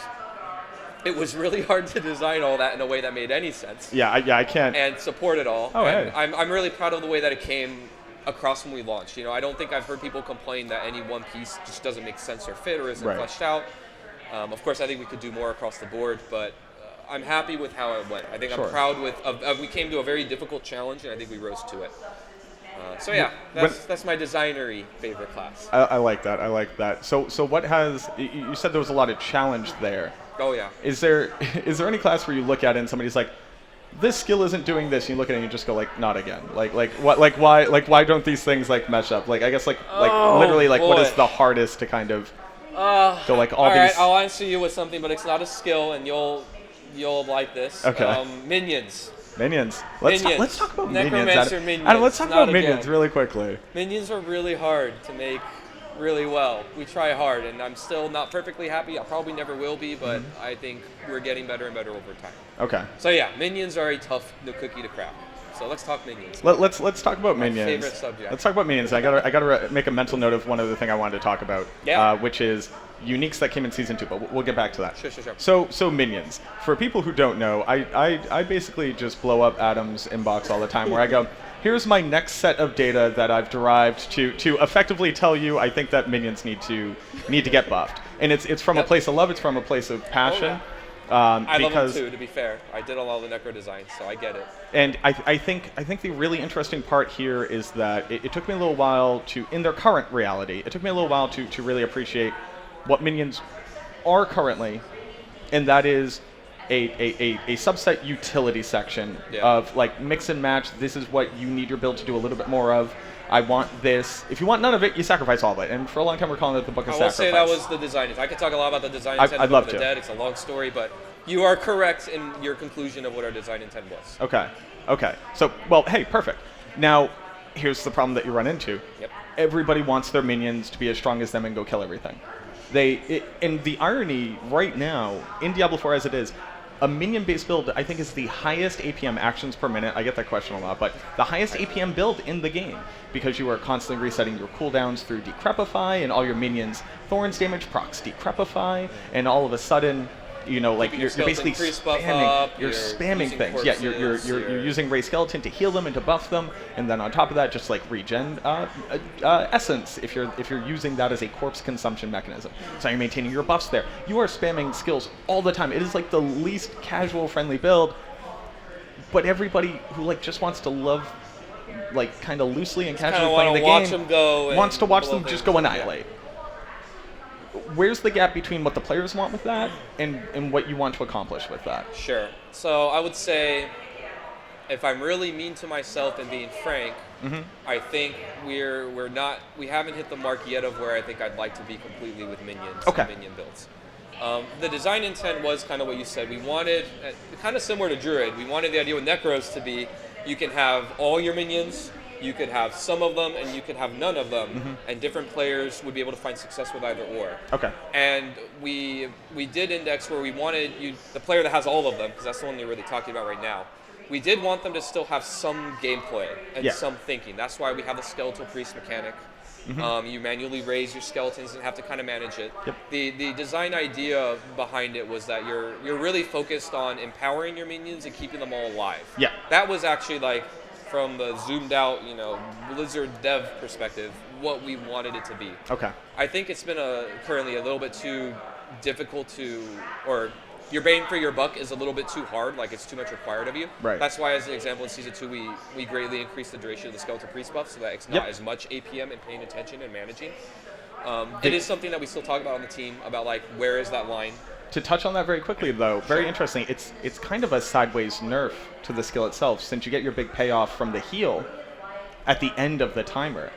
it was really hard to design all that in a way that made any sense Yeah. I can't. and support it all. Oh, And hey. I'm really proud of the way that it came across when we launched. I don't think I've heard people complain that any one piece just doesn't make sense or fit or isn't Right. fleshed out. Of course, I think we could do more across the board, but I'm happy with how it went. I think Sure. I'm proud we came to a very difficult challenge, and I think we rose to it. So yeah, When- that's my designery favorite class. I like that. I like that. So what has you said there was a lot of challenge there? Oh yeah. Is there any class where you look at it and somebody's like, this skill isn't doing this, and you look at it and you just go like, not again. Why don't these things like mesh up? Like I guess Oh, literally what boy. is the hardest to kind of go like all All right, these? I'll answer you with something, but it's not a skill, and you'll like this. Okay. Minions. Minions. Let's Minions. talk about Necromancer minions. Minions. Adam, let's talk Not about minions again. really quickly. Minions are really hard to make really well. We try hard, and I'm still not perfectly happy. I probably never will be, but I think we're getting better and better over time. Okay. So yeah, minions are a tough cookie to crack. So let's talk minions. Let's talk about My minions. favorite subject. Let's talk about minions. I gotta make a mental note of one other thing I wanted to talk about. Yeah. Which is uniques that came in season 2, but we'll get back to that. Sure. So minions. For people who don't know, I basically just blow up Adam's inbox all the time where I go, here's my next set of data that I've derived to effectively tell you I think that minions need to get buffed. And it's from a Yep. place of love, it's from a place of passion. I love Because them too, to be fair. I did a lot of the necro designs, so I get it. and I think the really interesting part here is that it took me a little while to, in their current reality, it took me a little while to really appreciate what minions are currently, and that is a subset utility section Yeah. of like mix and match. This is what you need your build to do a little bit more of. I want this. If you want none of it, you sacrifice all of it. And for a long time, we're calling it the Book of I will Sacrifice. say that was the design. I could talk a lot about the design I'd intent of love Book of to. the Dead. It's a long story, but you are correct in your conclusion of what our design intent was. Okay. So, well, hey, perfect. Now, here's the problem that you run into. Yep. Everybody wants their minions to be as strong as them and go kill everything. And the irony right now, in Diablo 4 as it is, a minion-based build, I think, is the highest APM actions per minute. I get that question a lot, but the highest APM build in the game, because you are constantly resetting your cooldowns through Decrepify, and all your minions' Thorns damage procs Decrepify, and all of a sudden, like Keeping you're your basically skeleton priest buff spamming. up, You're you're spamming using things. Yeah, you're corpses, using Ray Skeleton to heal them and to buff them, and then on top of that, just like regen essence if you're using that as a corpse consumption mechanism. So you're maintaining your buffs there. You are spamming skills all the time. It is like the least casual friendly build, but everybody who like just wants to love like kind of loosely and casually playing the watch game them go and wants to watch blow them just things. go annihilate. Where's the gap between what the players want with that and what you want to accomplish with that? Sure. So I would say, if I'm really mean to myself and being frank, I think we haven't hit the mark yet of where I think I'd like to be completely with minions and minion builds. The design intent was kind of what you said. We wanted, kind of similar to Druid, we wanted the idea with Necros to be, you can have all your minions, you could have some of them, and you could have none of them, and different players would be able to find success with either or. Okay. And we did index where we wanted the player that has all of them, because that's the one you're really talking about right now. We did want them to still have some gameplay and some thinking. That's why we have the skeletal priest mechanic. You manually raise your skeletons and have to kind of manage it. Yep. The design idea behind it was that you're really focused on empowering your minions and keeping them all alive. Yeah. That was actually like, from the zoomed out, Blizzard dev perspective, what we wanted it to be. Okay. I think it's been currently a little bit too difficult or your bang for your buck is a little bit too hard, like it's too much required of you. Right. That's why, as an example, in Season 2, we greatly increased the duration of the Skeletal Priest buff so that it's not as much APM and paying attention and managing. It is something that we still talk about on the team, about like, where is that line? To touch on that very quickly, though, very interesting, it's kind of a sideways nerf to the skill itself, since you get your big payoff from the heal at the end of the timer.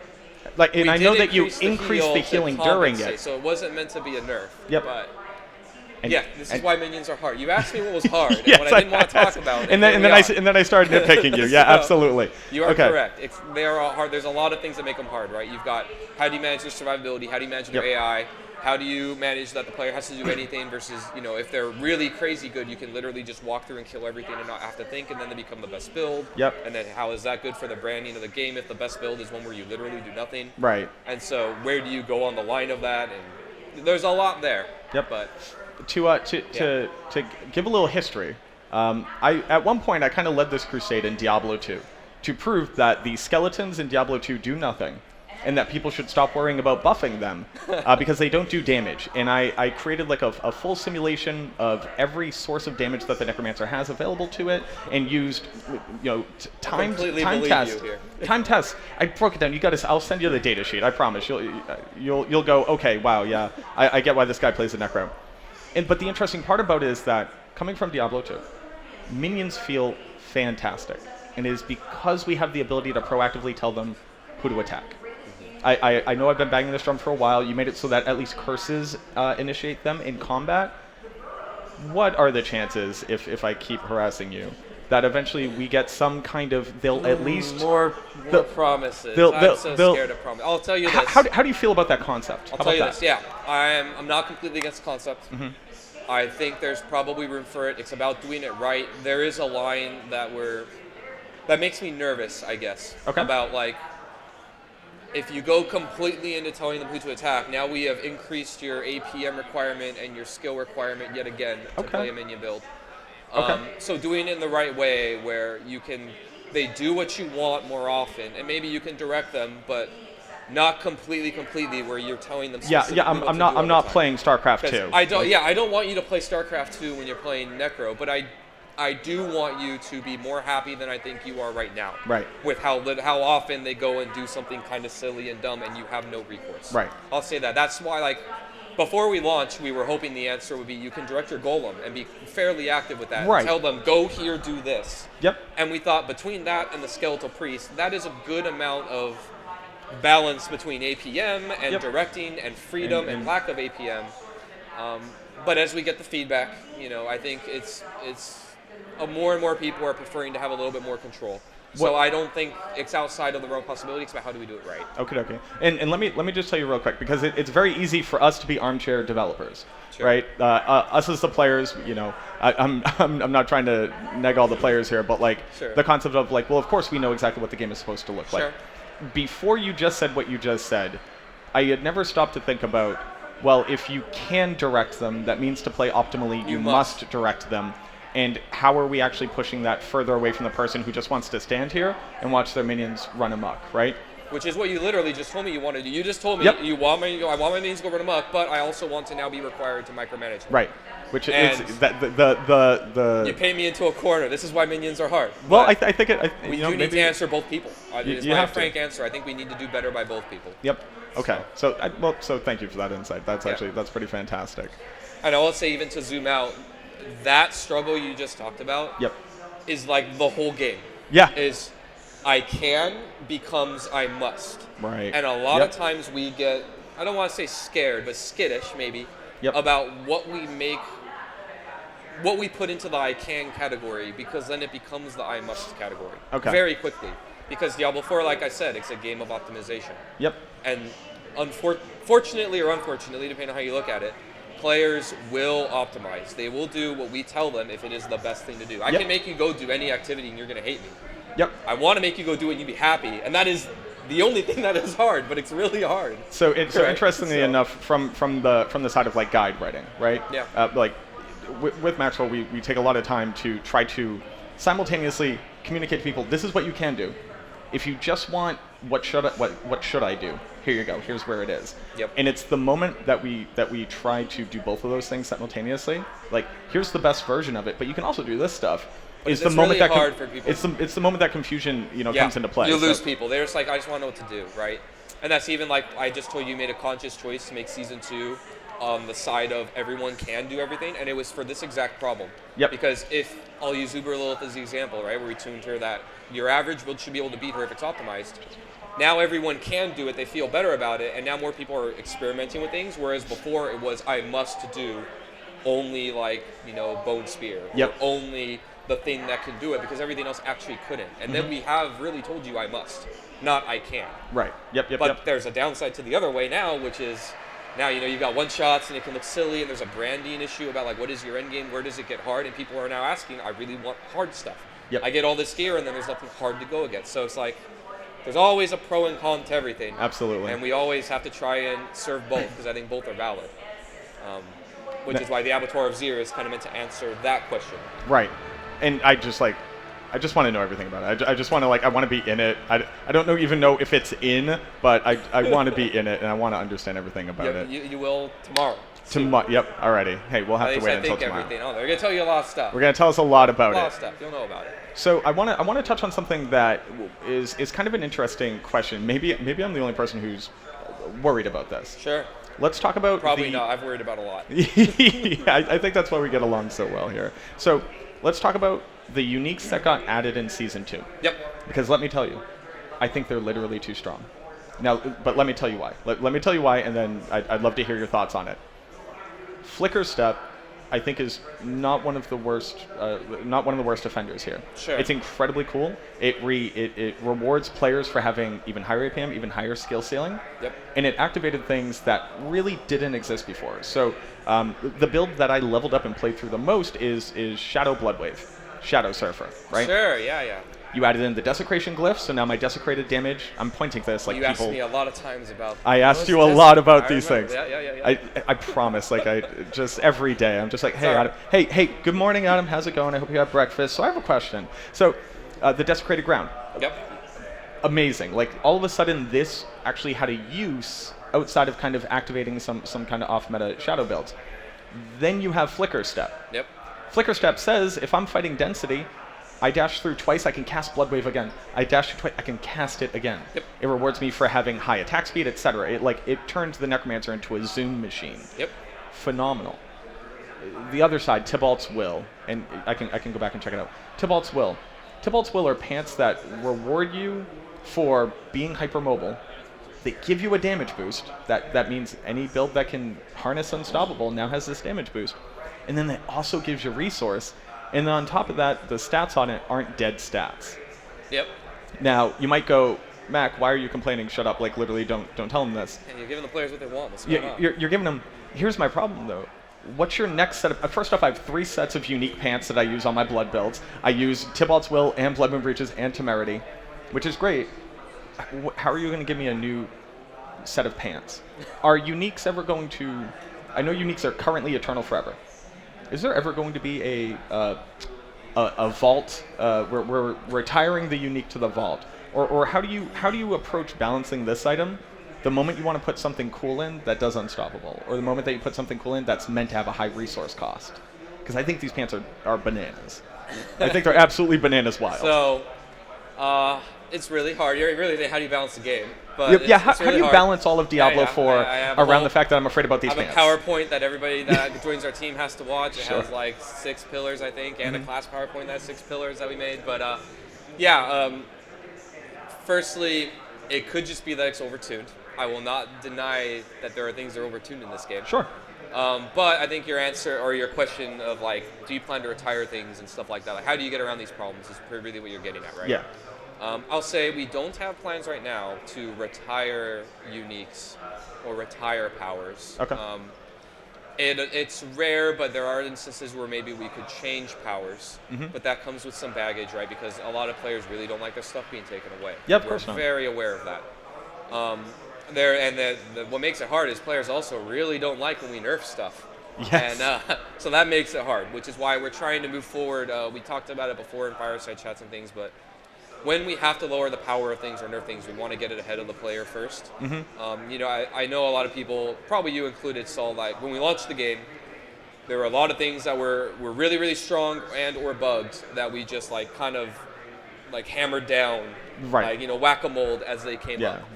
Like, and I know that you increase the healing during it. So it wasn't meant to be a nerf. Yep. But this is why minions are hard. You asked me what was hard, and yes, when I didn't want to talk about it, and then I started nitpicking you. Yeah, absolutely. You are correct. They are all hard. There's a lot of things that make them hard, right? You've got, how do you manage their survivability? How do you manage their AI? How do you manage that the player has to do anything versus, if they're really crazy good, you can literally just walk through and kill everything and not have to think, and then they become the best build. Yep. And then how is that good for the branding of the game if the best build is one where you literally do nothing? Right. And so where do you go on the line of that? And there's a lot there. Yep. But to give a little history, at one point I kind of led this crusade in Diablo 2 to prove that the skeletons in Diablo 2 do nothing, and that people should stop worrying about buffing them because they don't do damage. And I created like a full simulation of every source of damage that the Necromancer has available to it, and used time tests. I broke it down. I'll send you the data sheet. I promise. You'll go, okay, wow, yeah, I get why this guy plays the Necro. But the interesting part about it is that coming from Diablo 2, minions feel fantastic, and it is because we have the ability to proactively tell them who to attack. I know I've been banging this drum for a while. You made it so that at least curses initiate them in combat. What are the chances, if I keep harassing you, that eventually we get some kind of, they'll at least... More promises. I'm so scared of promises. I'll tell you this. How do you feel about that concept? I'll tell you this, yeah. I'm not completely against the concept. I think there's probably room for it. It's about doing it right. There is a line that makes me nervous, I guess. Okay. About like, if you go completely into telling them who to attack, now we have increased your APM requirement and your skill requirement yet again to play a minion build. So doing it in the right way, where they do what you want more often, and maybe you can direct them, but not completely, where you're telling them. I'm not playing StarCraft 2. I don't want you to play StarCraft 2 when you're playing Necro, but I do want you to be more happy than I think you are right now. Right. With how often they go and do something kind of silly and dumb, and you have no recourse. Right. I'll say that. That's why, like, before we launched, we were hoping the answer would be you can direct your golem and be fairly active with that. Right. Tell them, go here, do this. Yep. And we thought between that and the skeletal priest, that is a good amount of balance between APM and directing and freedom and lack of APM. But as we get the feedback, I think it's more and more people are preferring to have a little bit more control. So I don't think it's outside of the realm of possibility. It's about how do we do it right. Okay. And let me just tell you real quick, because it's very easy for us to be armchair developers, right? Us as the players, I'm not trying to neg all the players here, but like the concept of like, well, of course we know exactly what the game is supposed to look like. Before you just said what you just said, I had never stopped to think about, well, if you can direct them, that means to play optimally, you must direct them. And how are we actually pushing that further away from the person who just wants to stand here and watch their minions run amok, right? Which is what you literally just told me you wanted to do. You just told me I want my minions to go run amok, but I also want to now be required to micromanage them. Right. Which is the you paint me into a corner. This is why minions are hard. Well, I think we do need to answer both people. It's my frank answer. I think we need to do better by both people. Yep. Okay. So thank you for that insight. That's that's pretty fantastic. And I will say, even to zoom out, that struggle you just talked about is like the whole game. Yeah. I can becomes I must. Right. And a lot of times we get, I don't want to say scared, but skittish maybe, about what we put into the I can category, because then it becomes the I must category very quickly. Because Diablo 4, like I said, it's a game of optimization. Yep. And fortunately or unfortunately, depending on how you look at it, players will optimize. They will do what we tell them if it is the best thing to do. I can make you go do any activity and you're going to hate me. Yep. I want to make you go do it and you be happy, and that is the only thing that is hard, but it's really hard. So interestingly enough, from the side of like guide writing, right? Yeah. With Maxwell, we take a lot of time to try to simultaneously communicate to people, this is what you can do. If you just want what should I do? Here you go. Here's where it is. Yep. And it's the moment that we try to do both of those things simultaneously. Like, here's the best version of it, but you can also do this stuff. It's the moment really hard for people. It's the moment that confusion comes into play. You lose people. They're just like, I just want to know what to do, right? And that's even like I just told you, made a conscious choice to make season 2 on the side of everyone can do everything, and it was for this exact problem. Yep. Because if I'll use Uber Lilith as the example, right, where we tuned her that your average build should be able to beat her if it's optimized. Now everyone can do it, they feel better about it, and now more people are experimenting with things, whereas before it was I must do only Bone Spear, or only the thing that could do it, because everything else actually couldn't. And then we have really told you I must, not I can. Right. Yep. But there's a downside to the other way now, which is now you've got one shots and it can look silly, and there's a branding issue about like what is your end game, where does it get hard, and people are now asking, I really want hard stuff. Yep. I get all this gear and then there's nothing hard to go against. So it's like there's always a pro and con to everything. Absolutely. And we always have to try and serve both, because I think both are valid. Which is why the Abattoir of Zir is kind of meant to answer that question. Right. And I just want to know everything about it. I just want to I want to be in it. I don't even know if it's in, but I want to be in it, and I want to understand everything about it. You will tomorrow. Yep, alrighty. Hey, we'll have to wait until tomorrow. Everything. Oh, they're going to tell you a lot of stuff. We're going to tell us a lot about it. A lot of stuff. You'll know about it. So I want to touch on something that is kind of an interesting question. Maybe I'm the only person who's worried about this. Sure. Let's talk about Probably not. I've worried about a lot. Yeah, I think that's why we get along so well here. So let's talk about the uniques that got added in Season 2. Yep. Because let me tell you, I think they're literally too strong. Now, but let me tell you why. Let me tell you why, and then I'd love to hear your thoughts on it. Flicker Step, I think, is not one of the worst offenders here. Sure. It's incredibly cool. It rewards players for having even higher APM, even higher skill ceiling. Yep. And it activated things that really didn't exist before. So the build that I leveled up and played through the most is Shadow Bloodwave, Shadow Surfer, right? Sure. Yeah. You added in the Desecration glyph, so now my desecrated damage, I'm pointing to this like you people... asked me a lot of times about... I asked you a lot about these things. Yeah. I promise, I just every day, I'm just like, hey, Adam. Hey, good morning, Adam. How's it going? I hope you had breakfast. So I have a question. So the Desecrated Ground. Yep. Amazing. Like, all of a sudden, this actually had a use outside of kind of activating some kind of off-meta shadow builds. Then you have Flicker Step. Yep. Flicker Step says, if I'm fighting density, I dash through twice, I can cast Bloodwave again. I dash through twice, I can cast it again. Yep. It rewards me for having high attack speed, etc. It turns the Necromancer into a zoom machine. Yep. Phenomenal. The other side, Tybalt's Will, and I can go back and check it out. Tybalt's Will. Tybalt's Will are pants that reward you for being hypermobile. They give you a damage boost. That means any build that can harness Unstoppable now has this damage boost. And then that also gives you resource. And then on top of that, the stats on it aren't dead stats. Yep. Now, you might go, Mac, why are you complaining? Shut up. Like, literally, don't tell them this. And you're giving the players what they want. What's going on? You're giving them... Here's my problem, though. What's your next set of... First off, I have 3 sets of unique pants that I use on my blood builds. I use Tybalt's Will and Blood Moon Breaches and Temerity, which is great. How are you going to give me a new set of pants? Are uniques ever going to... I know uniques are currently eternal forever. Is there ever going to be a vault? We're retiring the unique to the vault, or how do you approach balancing this item? The moment you want to put something cool in that does Unstoppable, or the moment that you put something cool in that's meant to have a high resource cost, because I think these pants are bananas. I think they're absolutely bananas wild. So, it's really hard. You're really how do you balance the game? But how do you balance all of Diablo 4 around the fact that I'm afraid about these pants? I have a PowerPoint that everybody that joins our team has to watch. It Sure. has like 6 pillars, I think, and a class PowerPoint that has 6 pillars that we made. But Firstly, it could just be that it's overtuned. I will not deny that there are things that are overtuned in this game. Sure. But I think your answer or your question of like, do you plan to retire things and stuff like that? Like, how do you get around these problems is really what you're getting at, right? Yeah. I'll say we don't have plans right now to retire uniques or retire powers. Okay. It's rare, but there are instances where maybe we could change powers, but that comes with some baggage, right? Because a lot of players really don't like their stuff being taken away. Yeah, of course not. We're very aware of that. What makes it hard is players also really don't like when we nerf stuff. Yes. And so that makes it hard, which is why we're trying to move forward. We talked about it before in fireside chats and things, but when we have to lower the power of things or nerf things, we want to get it ahead of the player first. I know a lot of people, probably you included, saw like when we launched the game, there were a lot of things that were really, really strong and or bugged that we just like kind of like hammered down, right? Like whack-a-mole as they came Yeah. up.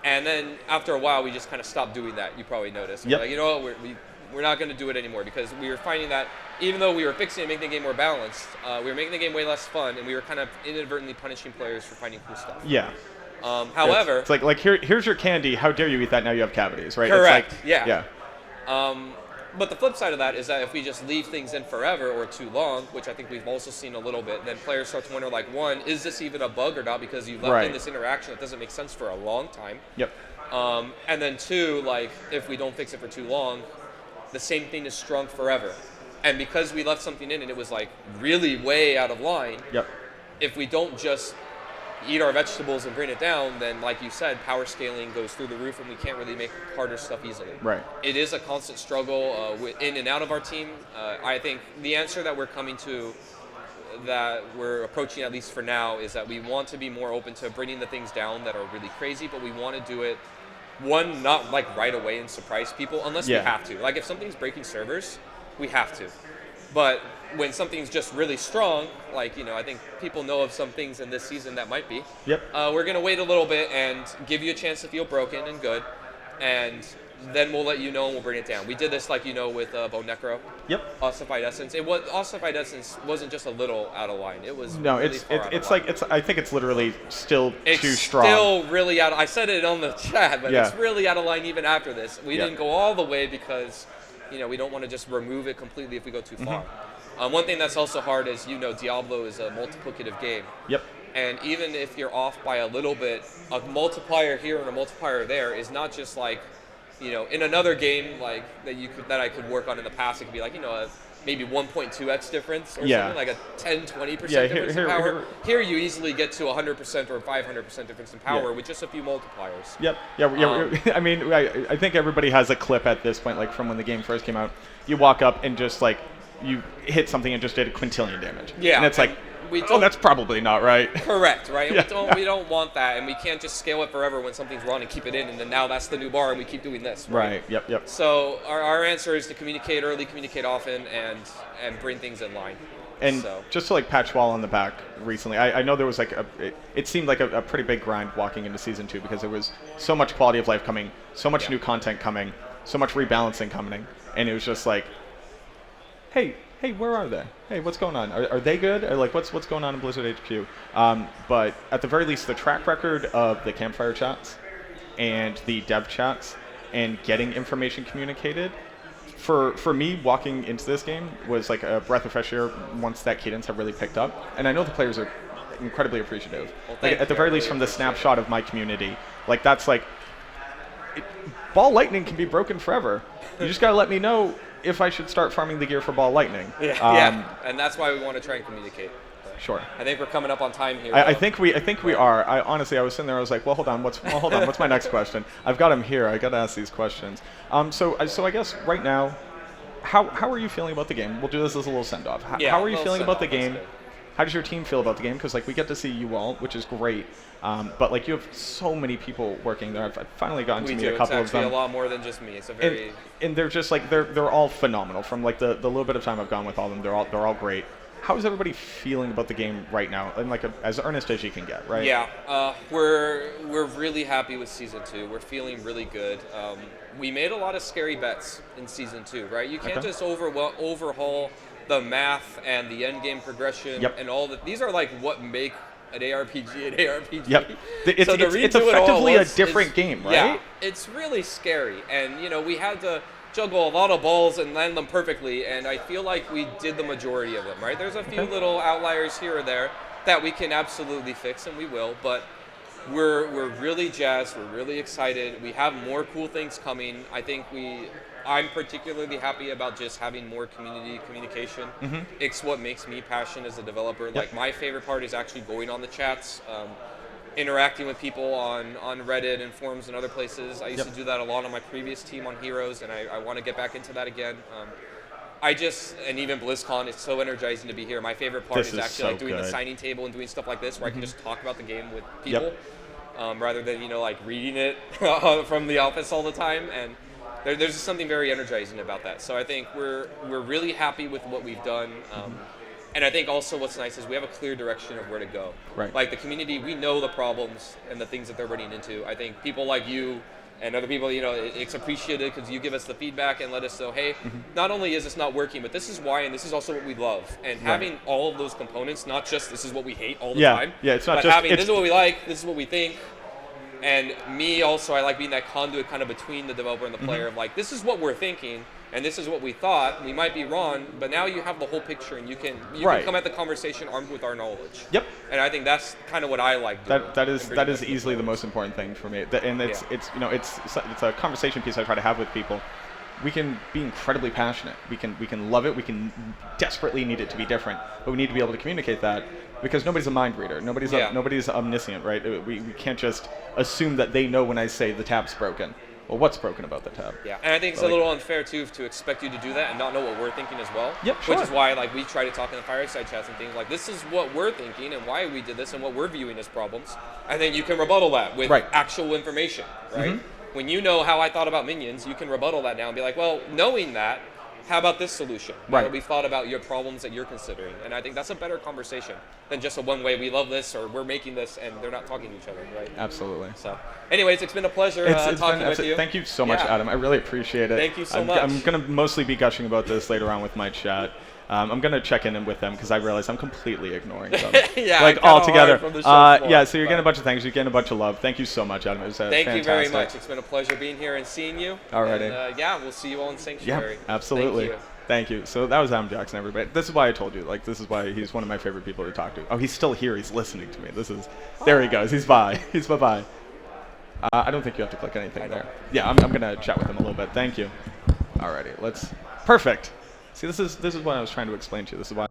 And then after a while, we just kind of stopped doing that. You probably noticed. Yep. Like, you know what, we're not going to do it anymore because we were finding that even though we were fixing it, making the game more balanced, we were making the game way less fun, and we were kind of inadvertently punishing players for finding cool stuff. Yeah. However, it's like here's your candy. How dare you eat that? Now you have cavities, right? Correct. It's like, yeah. But the flip side of that is that if we just leave things in forever or too long, which I think we've also seen a little bit, then players start to wonder, like, one, is this even a bug or not? Because you left in this interaction that doesn't make sense for a long time. Yep. And then two, like, if we don't fix it for too long, the same thing is strung forever. And because we left something in and it was, like, really way out of line, Yep. if we don't just eat our vegetables and bring it down, then like you said, power scaling goes through the roof and we can't really make harder stuff easily. Right. It is a constant struggle in and out of our team. I think the answer that we're coming to, that we're approaching at least for now, is that we want to be more open to bringing the things down that are really crazy, but we want to do it, one, not like right away and surprise people unless we have to. Like if something's breaking servers, we have to. But when something's just really strong, like, I think people know of some things in this season that might be. Yep. We're going to wait a little bit and give you a chance to feel broken and good, and then we'll let you know and we'll bring it down. We did this, like, with Bone Necro. Yep. Ossified Essence. Ossified Essence wasn't just a little out of line. It was no. Really I think it's literally still too strong. It's still really out. I said it on the chat, but it's really out of line even after this. We didn't go all the way because we don't want to just remove it completely if we go too far. One thing that's also hard is, Diablo is a multiplicative game. Yep. And even if you're off by a little bit, a multiplier here and a multiplier there is not just like, in another game like that I could work on in the past, it could be like, maybe 1.2x difference or something, like a 10-20% difference in power. Here you easily get to 100% or 500% difference in power with just a few multipliers. Yep. Yeah. I mean, I think everybody has a clip at this point, like from when the game first came out. You walk up and just like you hit something and just did a quintillion damage. Yeah. And it's like, that's probably not right. Correct, right? And we don't want that, and we can't just scale it forever when something's wrong and keep it in, and then now that's the new bar, and we keep doing this. Right. Yep. So our answer is to communicate early, communicate often, and bring things in line. And just to like patch wall on the back recently, I know there was like it seemed like a pretty big grind walking into season 2 because there was so much quality of life coming, so much new content coming, so much rebalancing coming, and it was just like, hey, where are they? Hey, what's going on? Are they good? Or like, what's going on in Blizzard HQ? But at the very least, the track record of the campfire chats and the dev chats and getting information communicated, for me, walking into this game was like a breath of fresh air once that cadence had really picked up. And I know the players are incredibly appreciative. Like, at the very least, from the snapshot of my community, like that's like, Ball Lightning can be broken forever. You just gotta let me know if I should start farming the gear for Ball Lightning. Yeah, and that's why we want to try and communicate. Sure. I think we're coming up on time here. I think we are. I honestly, I was sitting there. I was like, hold on. What's my next question? I've got him here. I got to ask these questions. So I guess right now, how are you feeling about the game? We'll do this as a little send off. How are you feeling about the game? How does your team feel about the game? Because like we get to see you all, which is great. But like you have so many people working there. I've finally gotten to meet a couple of them. It's actually a lot more than just me. It's a very and they're just like they're all phenomenal. From like the little bit of time I've gone with all of them, they're all great. How is everybody feeling about the game right now? And like as earnest as you can get, right? Yeah, we're really happy with season 2. We're feeling really good. We made a lot of scary bets in season 2, right? You can't just overhaul the math and the end game progression and all that. These are like what make an ARPG, an ARPG. Yep. It's So to it's redo it all effectively a once different is- game, right? Yeah, it's really scary, and you know we had to juggle a lot of balls and land them perfectly, and I feel like we did the majority of them. Right? There's a few little outliers here or there that we can absolutely fix, and we will, but. We're really jazzed. We're really excited. We have more cool things coming. I think I'm particularly happy about just having more community communication. It's what makes me passionate as a developer. Like my favorite part is actually going on the chats, interacting with people on Reddit and forums and other places. I used to do that a lot on my previous team on Heroes, and I want to get back into that again. And even BlizzCon, it's so energizing to be here. My favorite part is actually like doing the signing table and doing stuff like this, where I can just talk about the game with people, rather than like reading it from the office all the time. And there's just something very energizing about that. So I think we're really happy with what we've done. And I think also what's nice is we have a clear direction of where to go. Right. Like the community, we know the problems and the things that they're running into. I think people like you and other people, it's appreciated because you give us the feedback and let us know, hey, not only is this not working, but this is why, and this is also what we love. And having all of those components, not just this is what we hate all the time, it's not but just having this is what we like, this is what we think. And me also, I like being that conduit kind of between the developer and the player of like, this is what we're thinking, and this is what we thought. We might be wrong, but now you have the whole picture, and you can come at the conversation armed with our knowledge. Yep. And I think that's kind of what I like doing. That is easily the most important thing for me. And it's a conversation piece I try to have with people. We can be incredibly passionate. We can love it. We can desperately need it to be different, but we need to be able to communicate that because nobody's a mind reader. Nobody's omniscient, right? We can't just assume that they know when I say the tab's broken. Well, what's broken about the tab? Yeah, and I think it's a little unfair too to expect you to do that and not know what we're thinking as well. Yep, sure. Which is why we try to talk in the fireside chats and things like this is what we're thinking and why we did this and what we're viewing as problems, and then you can rebuttal that with actual information, right? When you know how I thought about minions, you can rebuttal that now and be like, well, knowing that, how about this solution? Right. We've thought about your problems that you're considering, and I think that's a better conversation than just a one-way. We love this, or we're making this, and they're not talking to each other, right? Absolutely. So, anyways, it's been a pleasure talking with you. Thank you so much, Adam. I really appreciate it. Thank you so much. I'm going to mostly be gushing about this later on with my chat. I'm going to check in with them because I realize I'm completely ignoring them. Altogether. So you're getting a bunch of thanks. You're getting a bunch of love. Thank you so much, Adam. It was fantastic. Thank you very much. It's been a pleasure being here and seeing you. Alrighty. And, we'll see you all in Sanctuary. Yeah, absolutely. Thank you. So that was Adam Jackson, everybody. This is why I told you. This is why he's one of my favorite people to talk to. Oh, he's still here. He's listening to me. There he goes. He's by. He's bye-bye. I don't think you have to click anything there. Yeah, I'm going to chat with him a little bit. Thank you. Alrighty. Perfect. See, this is what I was trying to explain to you. This is why